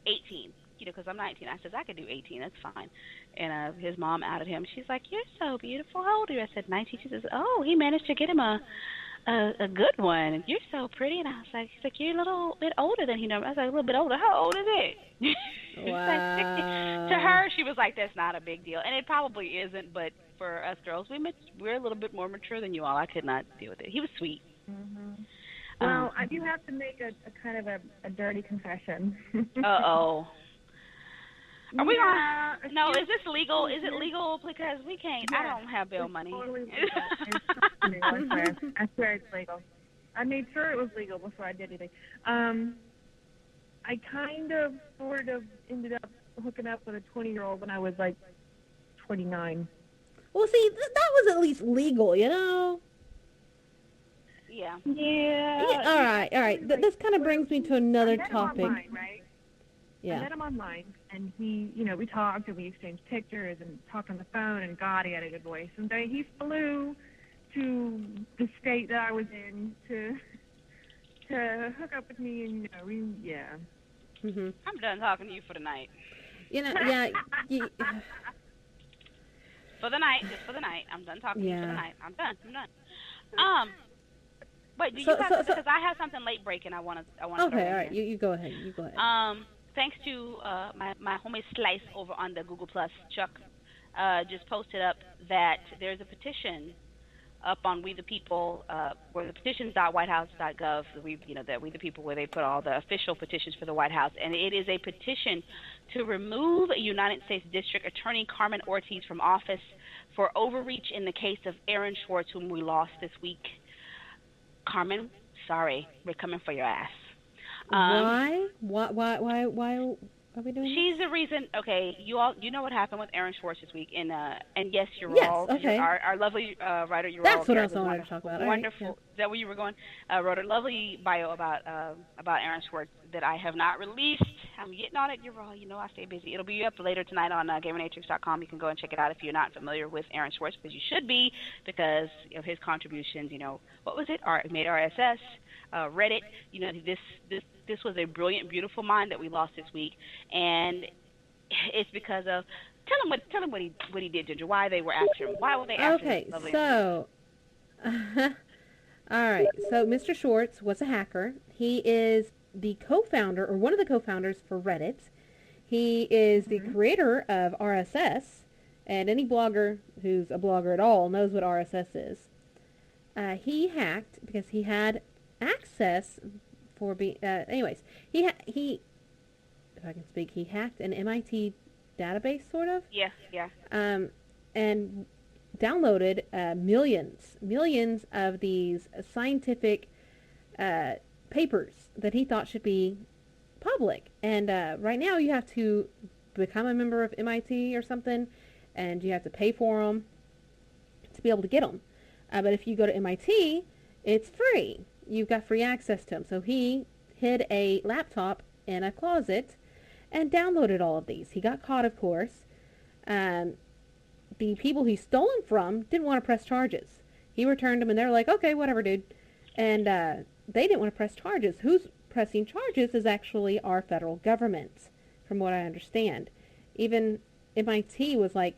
18, because I'm 19. I said, I could do 18. That's fine. And his mom outed him. She's like, you're so beautiful. How old are you? I said, 19. She says, oh, he managed to get him a good one. You're so pretty. And I was like, she's like, you're a little bit older than he knows. I was like, a little bit older. How old is it? She's like 60. To her, she was like, that's not a big deal. And it probably isn't, but for us girls, we're a little bit more mature than you all. I could not deal with it. He was sweet. Mm-hmm. Well, I do have to make a kind of a dirty confession. Uh-oh. Are we Yeah, on? No, is this legal? Is it legal? Because we can't. I don't have bail money. Totally legal. It's legal, I swear. I swear it's legal. I made sure it was legal before I did anything. I kind of, sort of ended up hooking up with a 20-year-old when I was like 29. Well, see, that was at least legal, you know? Yeah. Yeah. All right. This kind of brings me to another topic. Online, right? Yeah. I met him online, and he, we talked and we exchanged pictures and talked on the phone, and God, he had a good voice. And then he flew to the state that I was in to hook up with me, and, Mm-hmm. I'm done talking to you for the night. Yeah. For the night, just for the night. I'm done talking to you for the night. I'm done. Wait, because I have something late breaking. I want to. Okay, all right. You go ahead. Thanks to my homie Slice over on the Google Plus, Chuck just posted up that there's a petition up on We the People, where the petitions.whitehouse.gov, that We the People, where they put all the official petitions for the White House, and it is a petition to remove United States District Attorney Carmen Ortiz from office for overreach in the case of Aaron Swartz, whom we lost this week. Carmen, sorry, we're coming for your ass. Why? Why are we doing She's the reason. Okay, you know what happened with Aaron Schwartz this week, and yes, okay. our lovely writer. That's what I wanted to talk about. Wonderful. Right, yeah. Is that where you were going? Wrote a lovely bio about Aaron Schwartz that I have not released. I'm getting on it. You're raw. I stay busy. It'll be up later tonight on GamerNatrix.com. You can go and check it out if you're not familiar with Aaron Schwartz, because you should be, because of his contributions. What was it? Made RSS, Reddit. This was a brilliant, beautiful mind that we lost this week, and it's because of tell him what he did, Ginger. Why they were after him? Why were they after him? Okay, so all right. So Mr. Schwartz was a hacker. He is the co-founder, or one of the co-founders for Reddit, He is the creator of RSS, and any blogger who's a blogger at all knows what RSS is. He hacked because he had access for anyways, he if I can speak, he hacked an MIT database, sort of. Yeah. And downloaded millions of these scientific papers that he thought should be public. And right now you have to become a member of MIT or something, and you have to pay for them to be able to get them. But if you go to MIT, it's free. You've got free access to them. So he hid a laptop in a closet and downloaded all of these. He got caught, of course. The people he stole them from didn't want to press charges. He returned them, and they're like, okay, whatever, dude. And they didn't want to press charges. Who's pressing charges is actually our federal government, from what I understand. Even MIT was like,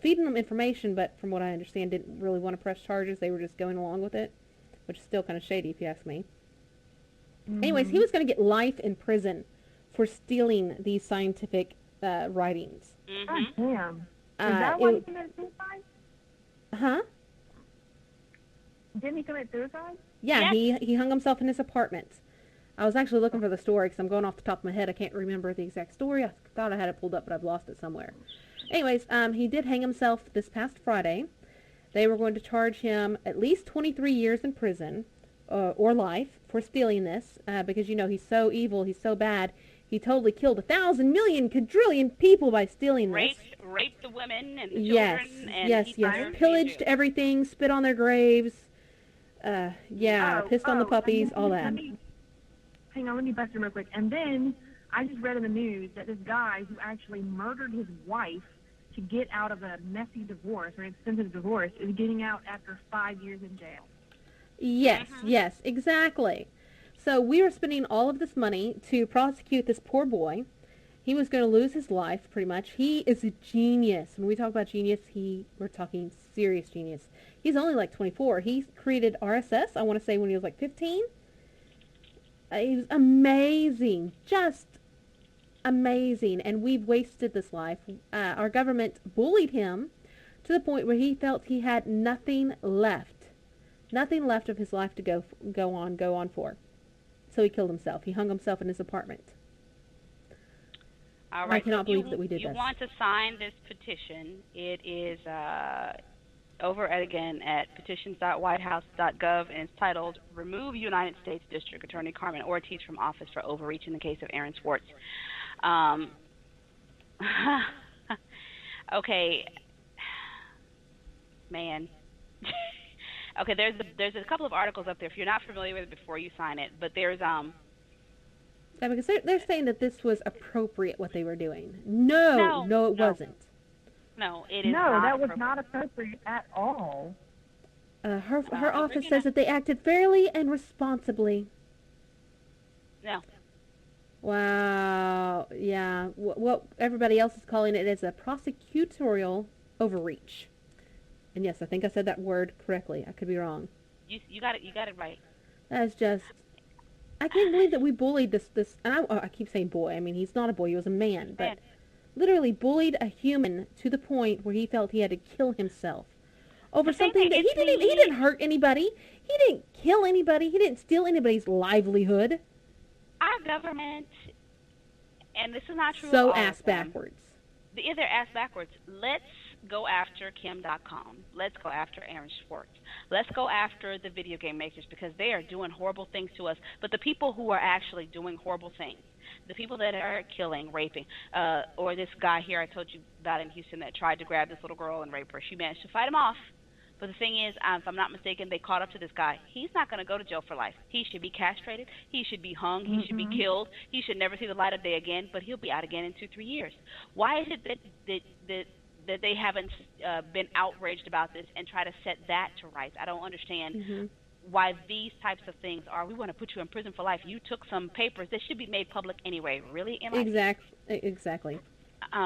feeding them information, but from what I understand, didn't really want to press charges. They were just going along with it, which is still kind of shady, if you ask me. Anyways, he was going to get life in prison for stealing these scientific writings. God damn. Is that why he committed suicide? Huh? Didn't he commit suicide? Yeah, Yes. he hung himself in his apartment. I was actually looking for the story because I'm going off the top of my head. I can't remember the exact story. I thought I had it pulled up, but I've lost it somewhere. Anyways, he did hang himself this past Friday. They were going to charge him at least 23 years in prison or life for stealing this because, you know, he's so evil, he's so bad. He totally killed 1,000 million quadrillion people by stealing this. Raped the women and the Yes, children. And yes. Pillaged everything, spit on their graves. Pissed on the puppies, all that. Hang on, let me bust him real quick. And then I just read in the news that this guy who actually murdered his wife to get out of a messy divorce or an expensive divorce is getting out after 5 years in jail. Yes, exactly. So we are spending all of this money to prosecute this poor boy. He was going to lose his life, pretty much. He is a genius. When we talk about genius, we're talking serious genius. He's only like 24. He created RSS, I want to say, when he was like 15. He was amazing. Just amazing. And we've wasted this life. Our government bullied him to the point where he felt he had nothing left. Nothing left of his life to go on for. So he killed himself. He hung himself in his apartment. All right. I cannot believe that we did this. You want to sign this petition. It is over at petitions.whitehouse.gov, and it's titled, Remove United States District Attorney Carmen Ortiz from Office for Overreach in the Case of Aaron Swartz. Okay. Man. Okay, there's a couple of articles up there. If you're not familiar with it, before you sign it, but there's Yeah, because they're saying that this was appropriate what they were doing. No, it wasn't. No, it is No, not that was appropriate. not appropriate at all. Her office says that they acted fairly and responsibly. No. Wow. Yeah. What everybody else is calling it is a prosecutorial overreach. And yes, I think I said that word correctly. I could be wrong. You got it right. That's just... I can't believe that we bullied this and I keep saying boy. I mean, he's not a boy. He was a man. But literally bullied a human to the point where he felt he had to kill himself over something that he didn't hurt anybody. He didn't kill anybody. He didn't steal anybody's livelihood. Our government, and this is not true. So ass backwards. They're ass backwards. Let's go after Kim.com. Let's go after Aaron Swartz. Let's go after the video game makers because they are doing horrible things to us. But the people who are actually doing horrible things, the people that are killing, raping, or this guy here I told you about in Houston that tried to grab this little girl and rape her, she managed to fight him off. But the thing is, if I'm not mistaken, they caught up to this guy. He's not going to go to jail for life. He should be castrated. He should be hung. He should be killed. He should never see the light of day again, but he'll be out again in 2-3 years. Why is it that they haven't been outraged about this and try to set that to rights? I don't understand why these types of things are. We want to put you in prison for life. You took some papers that should be made public anyway. Really? Exactly.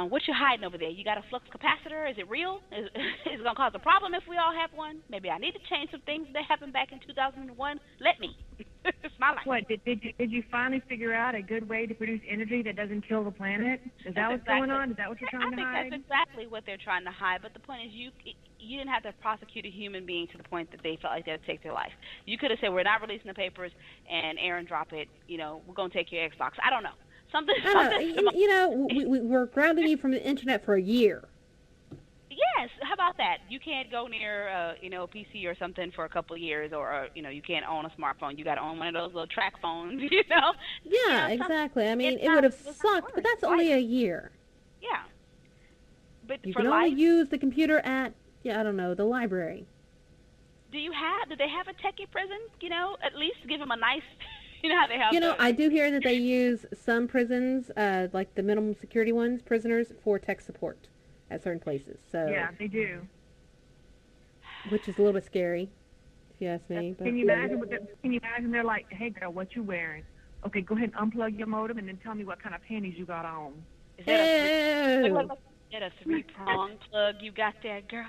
What you hiding over there? You got a flux capacitor? Is it real? Is it going to cause a problem if we all have one? Maybe I need to change some things that happened back in 2001. Let me. It's my life. What, did you finally figure out a good way to produce energy that doesn't kill the planet? Is that what's going on? Is that what you're trying to hide? I think that's exactly what they're trying to hide. But the point is, you didn't have to prosecute a human being to the point that they felt like they had to take their life. You could have said, we're not releasing the papers, and Aaron, drop it. You know, we're going to take your Xbox. I don't know. Something. You know, we're grounding you from the internet for a year. Yes, how about that? You can't go near, you know, a PC or something for a couple of years, or you know, you can't own a smartphone. You got to own one of those little track phones, you know. Yeah, exactly. I mean, it would have sucked, but that's only a year. Yeah. But you for can life, only use the computer at, I don't know, the library. Do they have a techie prison? You know, at least give them a nice. You know how they have. You know, I do hear that they use some prisons, like the minimum security ones, prisoners, for tech support at certain places. So yeah, they do. Which is a little bit scary, if you ask me. But Can you imagine? They're like, "Hey, girl, what you wearing? Okay, go ahead and unplug your modem, and then tell me what kind of panties you got on." Is that a three-prong plug you got there, girl?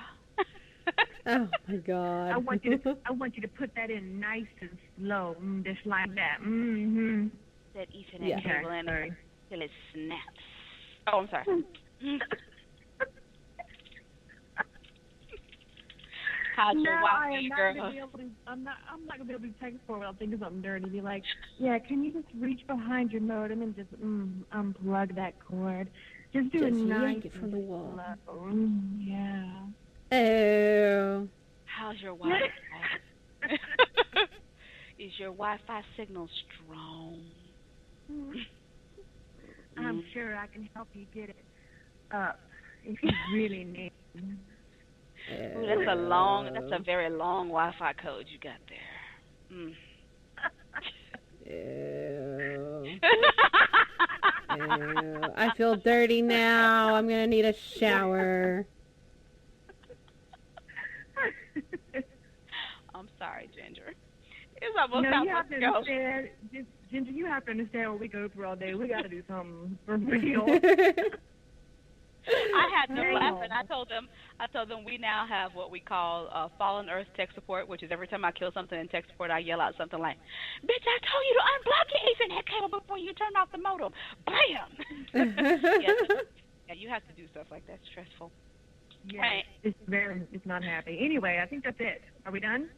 Oh my God! I want you to put that in nice and slow, just like that. Mm-hmm. That Ethernet cable in there till it snaps. Oh, I'm sorry. How's your wife, girl? I'm not gonna be able to text for it. I'll think of something dirty. Be like, yeah, can you just reach behind your modem and just unplug that cord? Just do it nice yank it from the wall. Yeah. Oh. How's your Wi-Fi? Is your Wi-Fi signal strong? I'm sure I can help you get it up if you really need. Ooh, that's a very long Wi-Fi code you got there. Ew. Ew. I feel dirty now. I'm gonna need a shower. I'm sorry, Ginger. It's almost time to go. Ginger, you have to understand what we go through all day. We got to do something for real. I had them laughing. I told them we now have what we call Fallen Earth tech support, which is every time I kill something in tech support, I yell out something like, "Bitch, I told you to unplug your Ethernet cable before you turn off the modem." Bam! Yeah, you have to do stuff like that. It's stressful. Yeah, right. It's not happy. Anyway, I think that's it. Are we done?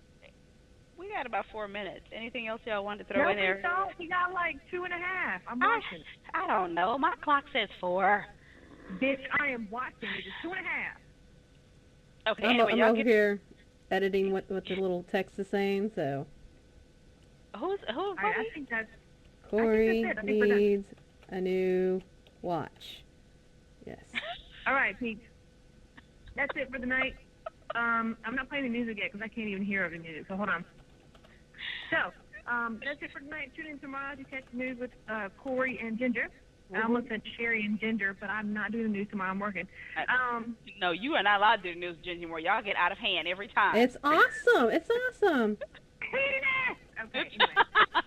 We got about 4 minutes. Anything else y'all wanted to throw in there? No, we got like 2.5. I'm watching. I don't know. My clock says 4. Bitch, I am watching. It is 2.5. Okay, I'm anyway, over here editing what the little text is saying, so. I think that's... Corey needs a new watch. Yes. All right, Pete. That's it for the night. I'm not playing the music yet because I can't even hear the music, so hold on. So, that's it for tonight. Tune in tomorrow to catch the news with Corey and Ginger. I almost said Sherry and Ginger, but I'm not doing the news tomorrow. I'm working. No, you are not allowed to do the news, Ginger, anymore. Y'all get out of hand every time. It's awesome. It's awesome. Okay, anyway.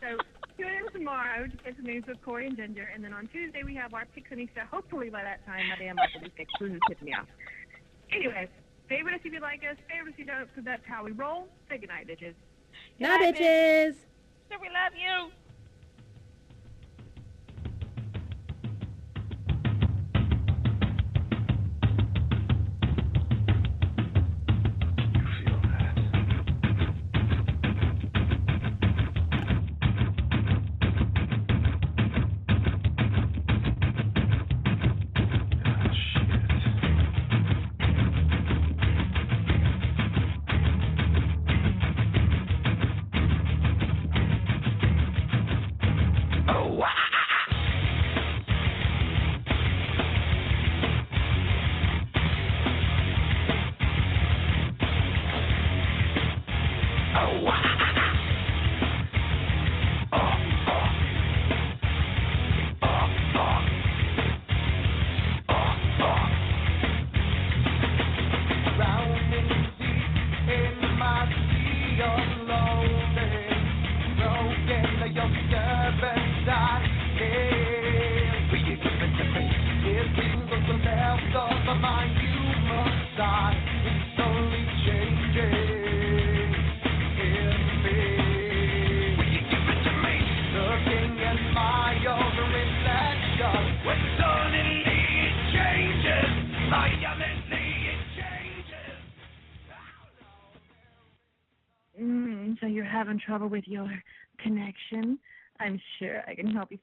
So, tune in tomorrow to catch the news with Corey and Ginger. And then on Tuesday, we have our Pick Kanisha. Hopefully by that time, my damn life will be fixed. Who's tipping me off? Anyway, favorite us if you like us, favorite if you don't, because that's how we roll. Say goodnight, bitches. Night, bitches. So we love you. having trouble with your connection, I'm sure I can help you